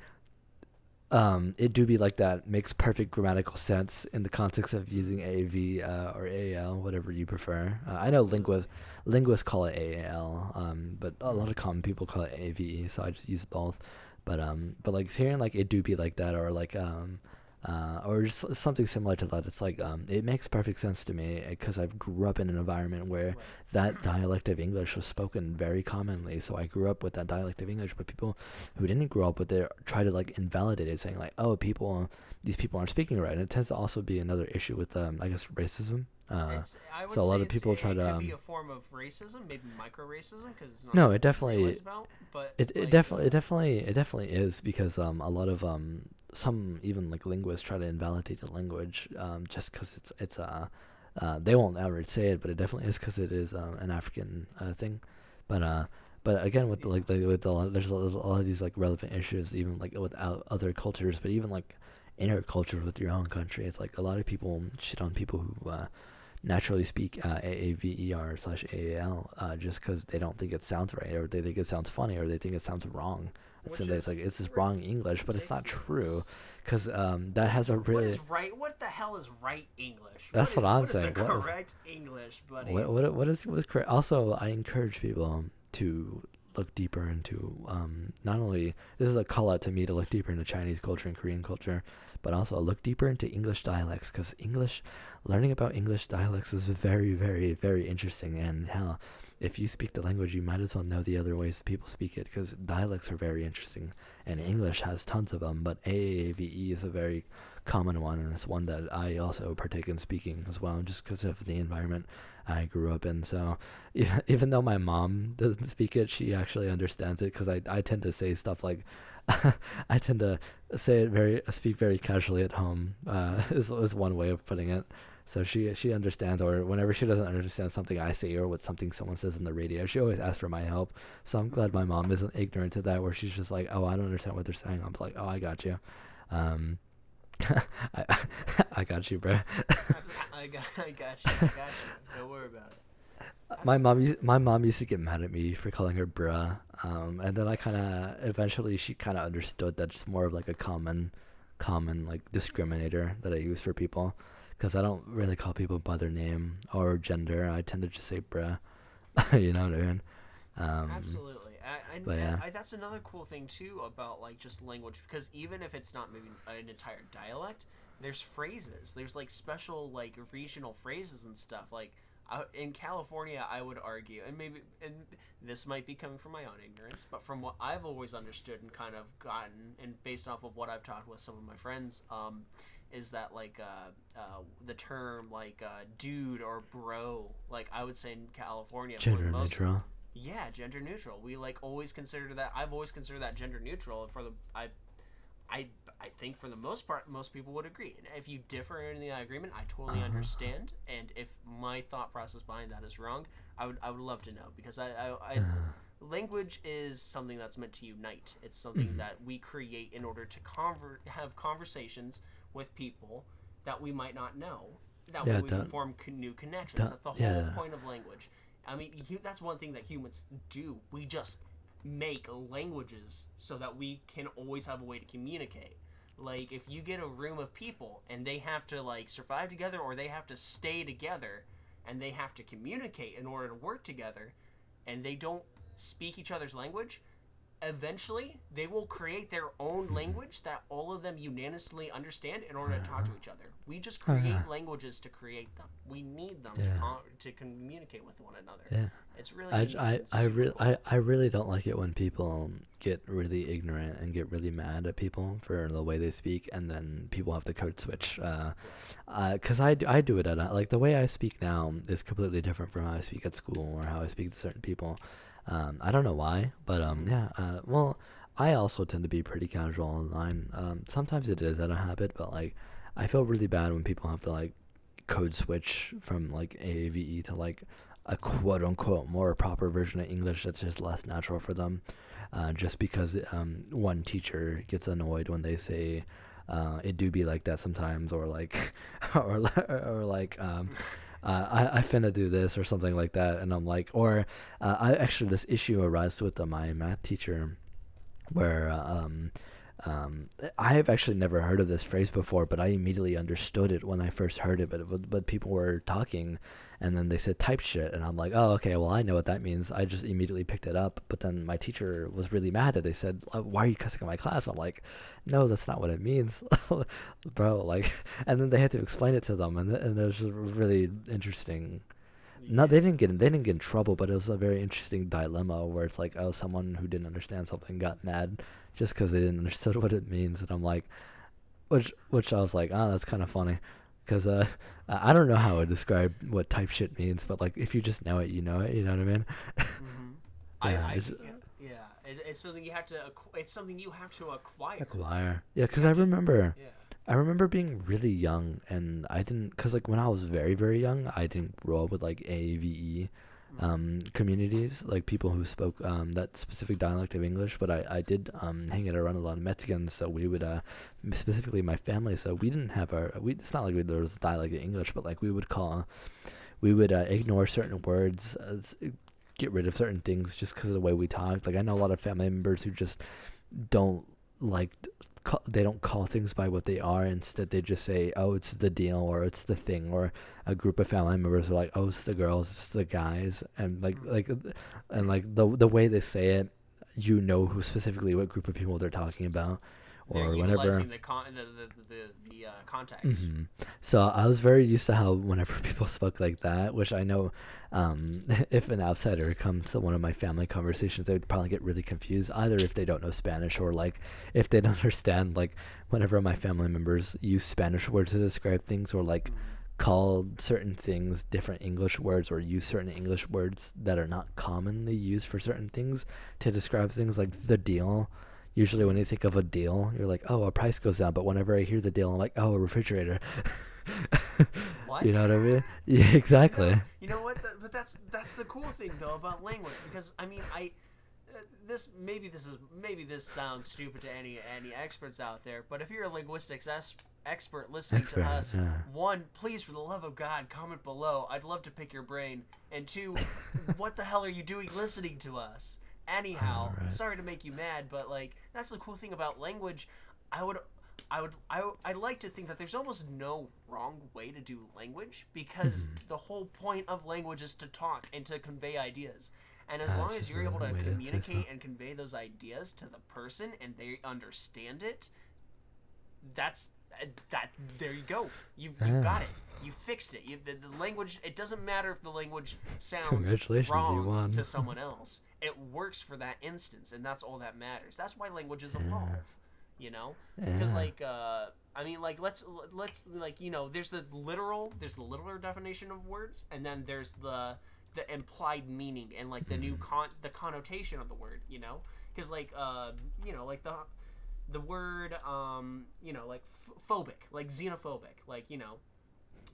it do be like that makes perfect grammatical sense in the context of using AV or AAL, whatever you prefer. I know linguists call it AAL, but a lot of common people call it AVE, so I just use both. But like hearing like it do be like that, or like or just something similar to that. It's like it makes perfect sense to me because I grew up in an environment where that dialect of English was spoken very commonly. So I grew up with that dialect of English, but people who didn't grow up with it try to like invalidate it, saying like, oh, these people aren't speaking right. And it tends to also be another issue with I guess racism. So a lot of people try to. It could be a form of racism, maybe micro racism, because it's not. No, it definitely. About, but it definitely is because a lot of some even like linguists try to invalidate the language just because it's they won't ever say it, but it definitely is because it is an African thing. But again with there's a lot of these like relevant issues even like with other cultures, but even like inner culture with your own country. It's like a lot of people shit on people who naturally speak AAVER/AAL just because they don't think it sounds right, or they think it sounds funny, or they think it sounds wrong. So it's like it's just wrong English, but it's not true, because that has a really. What is right? What the hell is right English? That's what I'm saying. What is the correct English, buddy? What is correct? Also, I encourage people to look deeper into not only, this is a call out to me to look deeper into Chinese culture and Korean culture, but also look deeper into English dialects, because learning about English dialects is very, very, very interesting. And hell, if you speak the language, you might as well know the other ways people speak it, because dialects are very interesting, and English has tons of them, but AAVE is a very common one, and it's one that I also partake in speaking as well, just because of the environment I grew up in. So even though my mom doesn't speak it, she actually understands it, because I tend to say stuff like I tend to speak very casually at home is one way of putting it. So she understands, or whenever she doesn't understand something I say or what something someone says in the radio, she always asks for my help. So I'm glad my mom isn't ignorant to that, where she's just like, oh, I don't understand what they're saying. I'm like, oh, I got you. I got you, bro. I got you. Don't worry about it. My mom used to get mad at me for calling her bruh, and then eventually she kind of understood that it's more of like a common like discriminator that I use for people, because I don't really call people by their name or gender. I tend to just say bruh. You know what I mean? Absolutely. That's another cool thing too about like just language, because even if it's not maybe an entire dialect, there's phrases. There's like special like regional phrases and stuff. Like in California, I would argue, and this might be coming from my own ignorance, but from what I've always understood and kind of gotten, and based off of what I've talked with some of my friends, is that like the term like dude or bro, like I would say in California, gender neutral. Yeah, gender neutral. We like always consider that. I've always considered that gender neutral, and I think for the most part, most people would agree. And if you differ in the agreement, I totally understand. And if my thought process behind that is wrong, I would love to know, because language is something that's meant to unite. It's something that we create in order to have conversations with people that we might not know. That way we can form new connections. That's the whole point of language. I mean, that's one thing that humans do. We just make languages so that we can always have a way to communicate. Like, if you get a room of people and they have to, like, survive together, or they have to stay together, and they have to communicate in order to work together, and they don't speak each other's language, eventually they will create their own language that all of them unanimously understand in order to talk to each other. We just create languages to create them. We need them to communicate with one another. Yeah. It's really I really don't like it when people get really ignorant and get really mad at people for the way they speak, and then people have to code switch. Because I do it at like the way I speak now is completely different from how I speak at school or how I speak to certain people. I don't know why, but yeah. Well, I also tend to be pretty casual online. Sometimes it is out of habit, but like I feel really bad when people have to like code switch from like AAVE to like a quote unquote more proper version of English that's just less natural for them. Just because one teacher gets annoyed when they say it do be like that sometimes, or like or like I finna do this or something like that, and I'm like, or I actually this issue arose with my math teacher, where I have actually never heard of this phrase before, but I immediately understood it when I first heard it. But people were talking, and then they said type shit, and I'm like, oh, okay, well, I know what that means. I just immediately picked it up. But then my teacher was really mad that they said, why are you cussing in my class? I'm like, no, that's not what it means, bro. Like, and then they had to explain it to them, and it was just really interesting. No, they didn't get in trouble, but it was a very interesting dilemma where it's like, oh, someone who didn't understand something got mad just because they didn't understand what it means, and I'm like, which I was like, oh, that's kind of funny, because I don't know how I would describe what type shit means, but like if you just know it, you know it. You know what I mean? It's something you have to. It's something you have to acquire. Yeah, because I remember. Yeah. I remember being really young, and I didn't, because like when I was very, very young, I didn't grow up with like AAVE communities, like people who spoke that specific dialect of English, but I did hang out around a lot of Mexicans, so we would, specifically my family, so we didn't have it's not like there was a dialect of English, but like we would ignore certain words, get rid of certain things just because of the way we talked. Like I know a lot of family members who just don't like, they don't call things by what they are. Instead, they just say, "Oh, it's the deal," or "It's the thing," or a group of family members are like, "Oh, it's the girls, it's the guys," and like the way they say it, you know who specifically what group of people they're talking about, or whenever the context. Mm-hmm. So I was very used to how whenever people spoke like that, which I know, if an outsider comes to one of my family conversations, they would probably get really confused, either if they don't know Spanish or like if they don't understand like whenever my family members use Spanish words to describe things, or like call certain things different English words, or use certain English words that are not commonly used for certain things to describe things, like the deal. Usually when you think of a deal, you're like, oh, a price goes down. But whenever I hear the deal, I'm like, oh, a refrigerator. What? You know what I mean? Yeah, exactly. You know what? But that's the cool thing though about language, because I mean, this sounds stupid to any experts out there, but if you're a linguistics expert listening to us, yeah. One, please, for the love of God, comment below. I'd love to pick your brain. And two, what the hell are you doing listening to us? Anyhow, right. Sorry to make you mad, but like that's the cool thing about language. I'd like to think that there's almost no wrong way to do language, because the whole point of language is to talk and to convey ideas. And as long as you're able to communicate and convey those ideas to the person and they understand it, that's that. There you go. You've got it. You fixed it. The language. It doesn't matter if the language sounds wrong to someone else. It works for that instance, and that's all that matters. That's why languages evolve. You know, because like I mean, like let's like, you know, there's the literal definition of words, and then there's the implied meaning and like the the connotation of the word. You know, because like you know, like the word you know, like phobic, like xenophobic, like, you know,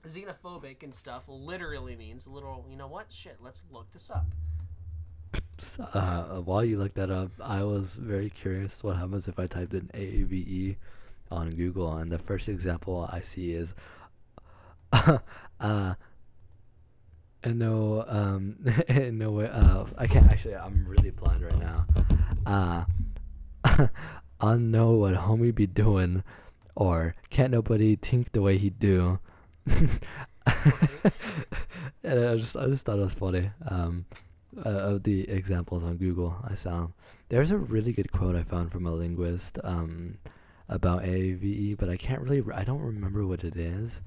xenophobic and stuff literally means literal. You know what? Shit, let's look this up. While you look that up, I was very curious what happens if I typed in AAVE on Google, and the first example I see is and no way, I can't actually, I'm really blind right now. I know what homie be doing, or can't nobody think the way he do. And I just thought it was funny. Of the examples on Google I found, there's a really good quote I found from a linguist about AAVE, but I don't remember what it is.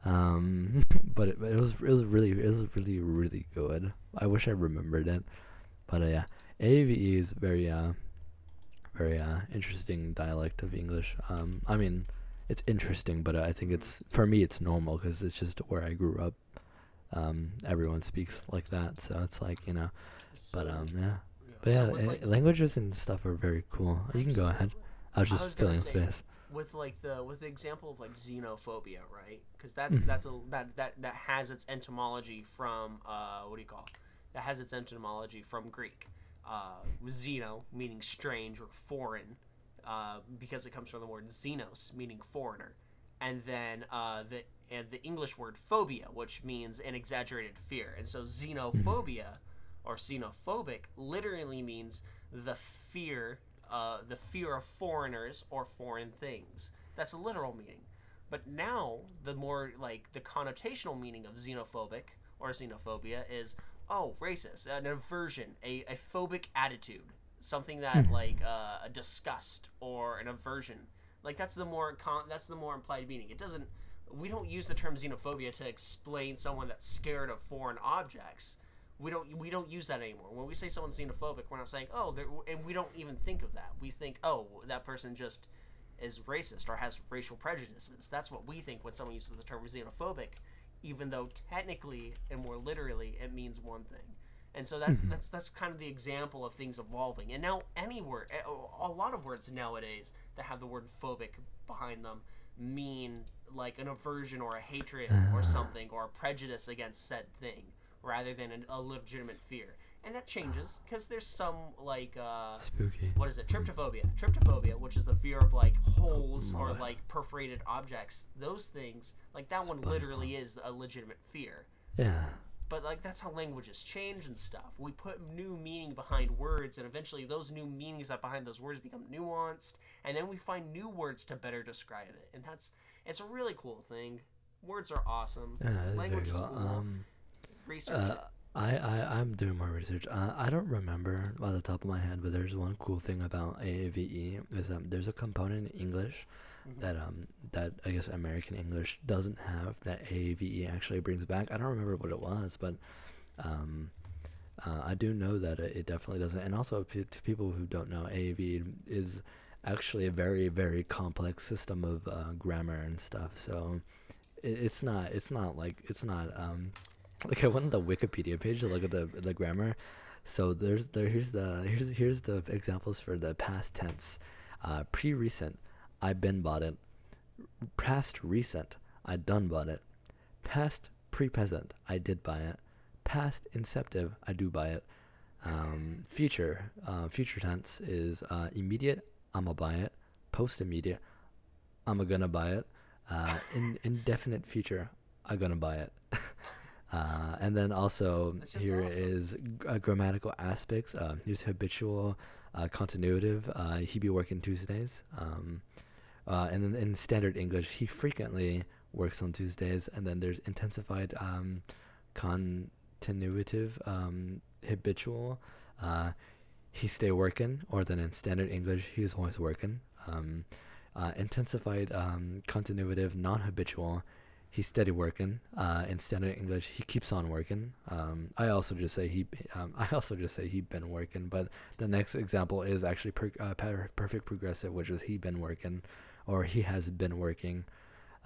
But it was really good. I wish I remembered it, but yeah, AAVE is very interesting dialect of English. I mean, it's interesting, but I think for me it's normal because it's just where I grew up. everyone speaks like that, so it's like, yeah. Yeah. But yeah, So with, like, languages and stuff are very cool. You can go ahead. I was I just was gonna filling say, space. with the example of like xenophobia, right? Because Mhm. that has its etymology from what do you call? That has its etymology from Greek. Xeno meaning strange or foreign, because it comes from the word xenos meaning foreigner, and then the English word phobia, which means an exaggerated fear, and so xenophobia or xenophobic literally means the fear of foreigners or foreign things. That's a literal meaning. But now, the more like the connotational meaning of xenophobic or xenophobia is, oh, racist, an aversion, a phobic attitude, something that like a disgust or an aversion. Like that's that's the more implied meaning. It doesn't. We don't use the term xenophobia to explain someone that's scared of foreign objects. We don't use that anymore. When we say someone's xenophobic, we're not saying, oh, and we don't even think of that. We think, oh, that person just is racist or has racial prejudices. That's what we think when someone uses the term xenophobic, even though technically and more literally it means one thing. And so that's kind of the example of things evolving. And now any word, a lot of words nowadays that have the word phobic behind them mean like an aversion or a hatred or something or a prejudice against said thing, rather than a legitimate fear. And that changes because there's some like Spooky. what is it? Tryptophobia, which is the fear of like holes or like perforated objects. Those things, like that one literally is a legitimate fear. Yeah. But like that's how languages change and stuff. We put new meaning behind words, and eventually those new meanings that behind those words become nuanced, and then we find new words to better describe it. And it's a really cool thing. Words are awesome. Yeah, Language is cool. Research it. I'm doing more research. I don't remember on the top of my head, but there's one cool thing about AAVE is that there's a component in English that I guess American English doesn't have that AAVE actually brings back. I don't remember what it was, but I do know that it definitely doesn't. And also, to people who don't know, AAVE is actually a very, very complex system of grammar and stuff. So it's not like I went on the Wikipedia page to look at the grammar. So here's the examples for the past tense. Pre-recent, I been bought it. Past recent, I done bought it. Past pre-present, I did buy it. Past inceptive, I do buy it. Future tense is immediate, I'ma buy it. Post immediate, I'ma gonna buy it. Indefinite future, I gonna buy it. And then also here awesome. is grammatical aspects. Here's habitual, continuative. He be working Tuesdays. And then in standard English, he frequently works on Tuesdays. And then there's intensified continuative, habitual. He stay working. Or then in standard English, he's always working. Intensified continuative, non-habitual. He's steady working. In standard English, he keeps on working. I also just say he been working. But the next example is actually perfect progressive, which is he been working, or he has been working.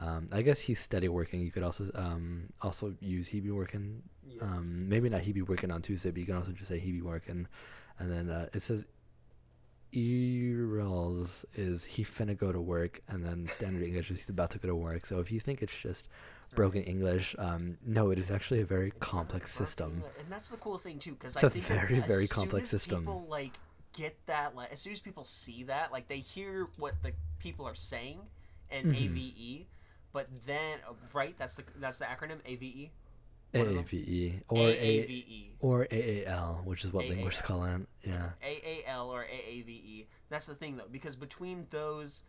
I guess he's steady working. You could also use he be working. Yeah. Maybe not he be working on Tuesday, but you can also just say he be working. And then it says Earls is he finna go to work, and then standard English is he's about to go to work. So if you think it's just broken English, no, it is actually a very complex system. And that's the cool thing too, because It's a very, very complex system. People like get that, like as soon as people see that, like they hear what the people are saying in AVE, but then right, that's the acronym AVE. AAVE or AAVE or AAL, which is what linguists call it. Yeah. AAL or AAVE. That's the thing though, because between those,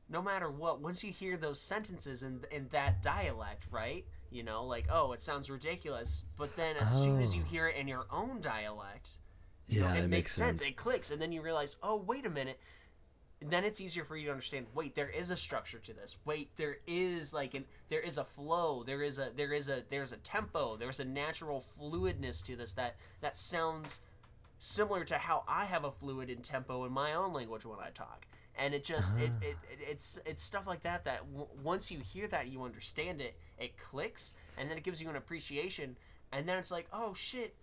no matter what, once you hear those sentences in that dialect, right? You know, like, oh, it sounds ridiculous, but then as soon as you hear it in your own dialect, it makes sense. It clicks, and then you realize, oh, wait a minute. Then it's easier for you to understand. Wait, there is a structure to this. Wait, there is there is a flow. There's a tempo. There's a natural fluidness to this that sounds similar to how I have a fluid and tempo in my own language when I talk. and it just it's stuff like that that once you hear that, you understand it, it clicks, and then it gives you an appreciation, and then it's like, oh shit,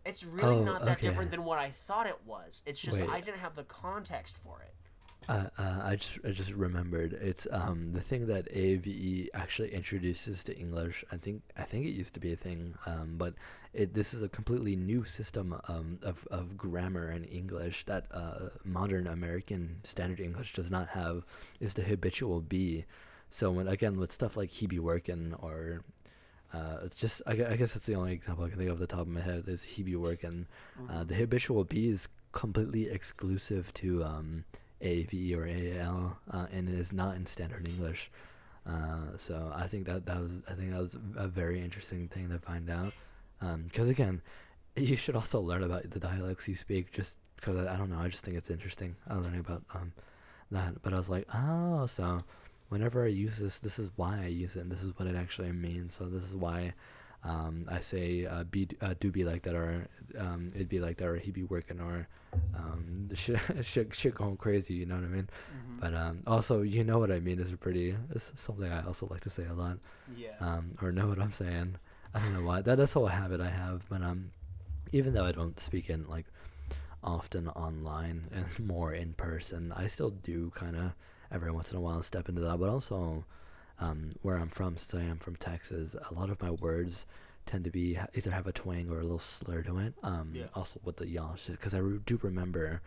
it's really not that different than what I thought it was. It's just I didn't have the context for it. I just remembered, it's the thing that AAVE actually introduces to English. I think it used to be a thing, but this is a completely new system of grammar in English that modern American standard English does not have. Is the habitual be. So with stuff like he be working, or it's just I guess that's the only example I can think of off the top of my head is he be working. The habitual be is completely exclusive to AV or AL, and it is not in standard English. So I think that was a very interesting thing to find out. Because again, you should also learn about the dialects you speak. Just because I don't know, I just think it's interesting. Learning about that. But I was like, oh, so whenever I use this is why I use it, and this is what it actually means. So this is why. I say do be like that, or it'd be like that, or he be working, or shit going crazy, you know what I mean? But also, you know what I mean, it's something I also like to say a lot. Or know what I'm saying. I don't know why. That's a whole habit I have. But even though I don't speak in like often online and more in person, I still do kind of every once in a while step into that. But also where I'm from, since I am from Texas, a lot of my words tend to be either have a twang or a little slur to it. Also with the y'all shit, because I do remember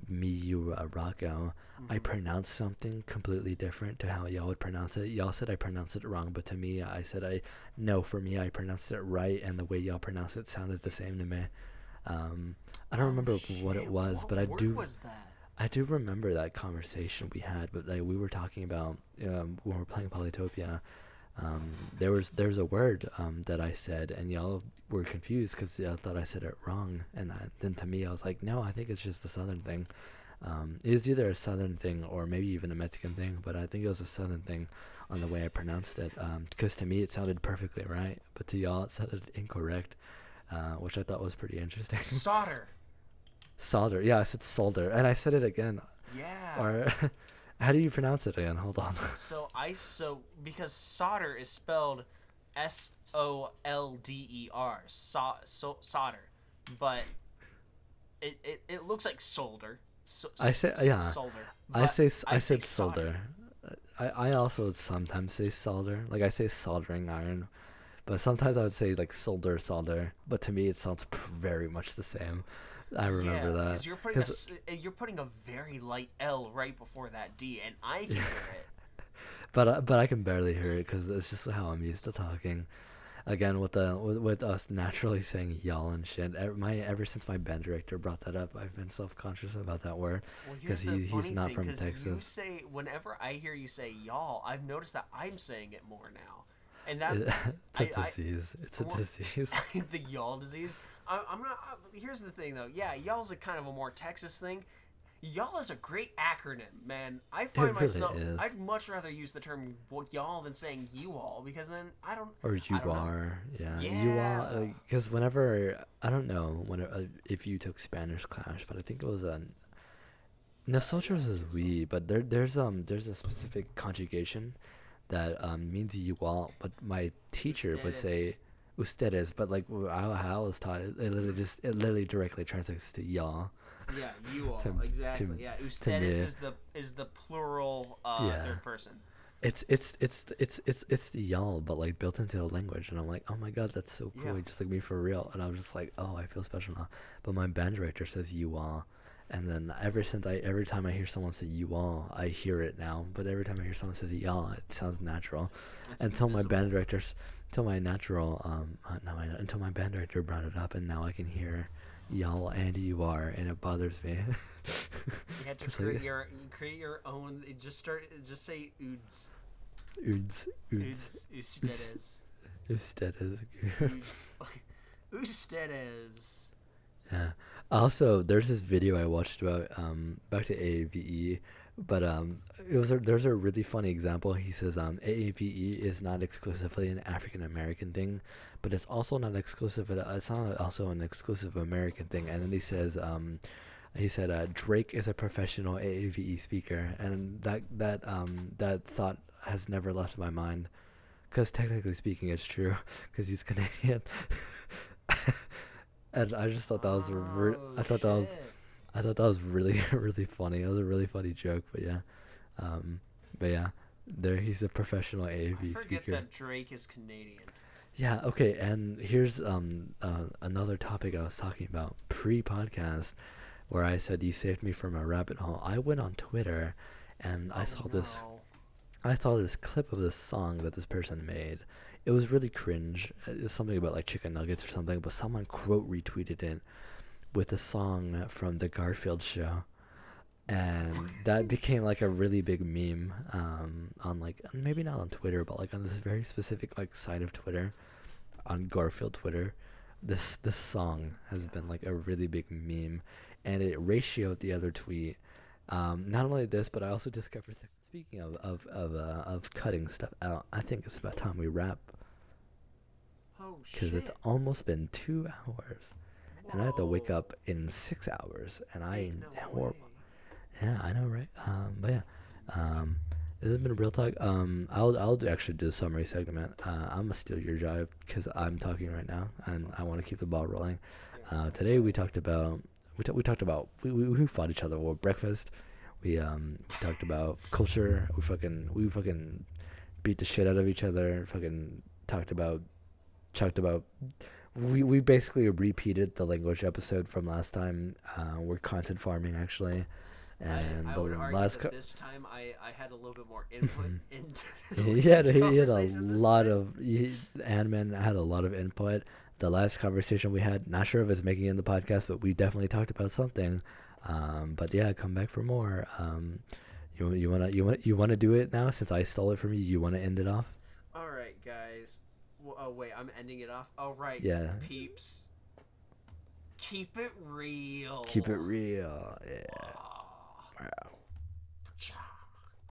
me, you, Rocco, I pronounced something completely different to how y'all would pronounce it. Y'all said I pronounced it wrong, but to me, I said for me, I pronounced it right, and the way y'all pronounced it sounded the same to me. I don't remember what it was, but I do. Was that? I do remember that conversation we had, but like we were talking about when we were playing Polytopia. There's a word that I said, and y'all were confused because y'all thought I said it wrong, and then to me I was like, no, I think it's just a Southern thing. It was either a Southern thing or maybe even a Mexican thing, but I think it was a Southern thing on the way I pronounced it. Because to me it sounded perfectly right, but to y'all it sounded incorrect, which I thought was pretty interesting. Solder. Yeah, I said solder, and I said it again. Yeah. Or how do you pronounce it again? Hold on. So because solder is spelled SOLDER, solder, but it looks like solder. I said solder. I said solder. I also sometimes say solder. Like I say soldering iron, but sometimes I would say like solder. But to me, it sounds very much the same. I remember that. Because you're putting a very light L right before that D, and I can hear it. but I can barely hear it because it's just how I'm used to talking. Again, with us naturally saying y'all and shit. Ever since my band director brought that up, I've been self-conscious about that word because he's not from Texas. You say, whenever I hear you say y'all, I've noticed that I'm saying it more now, and that it's a disease. It's a disease. The y'all disease. I'm not. Here's the thing, though. Yeah, y'all's a kind of a more Texas thing. Y'all is a great acronym, man. I find myself. I'd much rather use the term y'all than saying you all, because then I don't. Or you are, yeah. You all, because whenever I don't know if you took Spanish class, but I think it was nosotros is we, but there's a specific conjugation that means you all, but my teacher would say ustedes, but like how I was taught, it literally directly translates to y'all. Yeah, you all, exactly. Yeah, ustedes is the plural third person. It's the y'all, but like built into a language, and I'm like, oh my god, that's so cool. Yeah. Just like me for real, and I'm just like, oh, I feel special now. But my band director says you all, and then every time I hear someone say you all, I hear it now. But every time I hear someone say y'all, it sounds natural. Until my band director brought it up, and now I can hear y'all and you are, and it bothers me. You had to create your own. Just say oods. Ustedes. Yeah. Also, there's this video I watched about back to AAVE, but there's a really funny example. He says AAVE is not exclusively an African American thing, but it's also not exclusive. It's not also an exclusive American thing. And then he says He said Drake is a professional AAVE speaker, and that thought has never left my mind, because technically speaking, it's true, because he's Canadian. And I just thought that was I thought that was really really funny. It was a really funny joke, but yeah, there he's a professional AAV I speaker. forget that Drake is Canadian. Yeah, okay, and here's another topic I was talking about pre-podcast, where I said you saved me from a rabbit hole. I went on Twitter, and I saw this clip of this song that this person made. It was really cringe. It was something about like chicken nuggets or something, but someone quote retweeted it with a song from the Garfield show. And that became like a really big meme on like, maybe not on Twitter, but like on this very specific like side of Twitter, on Garfield Twitter. This song has been like a really big meme, and it ratioed the other tweet. Not only this, but I also discovered speaking of cutting stuff out, I think it's about time we wrap, Oh because shit. it's almost been 2 hours, and I have to wake Whoa. up in 6 hours, and I Ain't am no horrible. way. Yeah, I know, right? But yeah, this has been a real talk. I'll actually do a summary segment. I'm gonna steal your job because I'm talking right now, and I want to keep the ball rolling. Today we talked about we fought each other over breakfast. We talked about culture. We fucking beat the shit out of each other. Fucking talked about. We basically repeated the language episode from last time. We're content farming actually. And I the would argue last that this time I had a little bit more input into the he had a conversation this lot time. of Ant-Man had a lot of input. The last conversation we had, not sure if it's making it in the podcast, but we definitely talked about something. But yeah, come back for more. You wanna do it now since I stole it from you? You wanna end it off? All right, guys. Oh wait, I'm ending it off. All right, Yeah. peeps. Keep it real. Keep it real. Yeah. Ah. Wow. Ciao.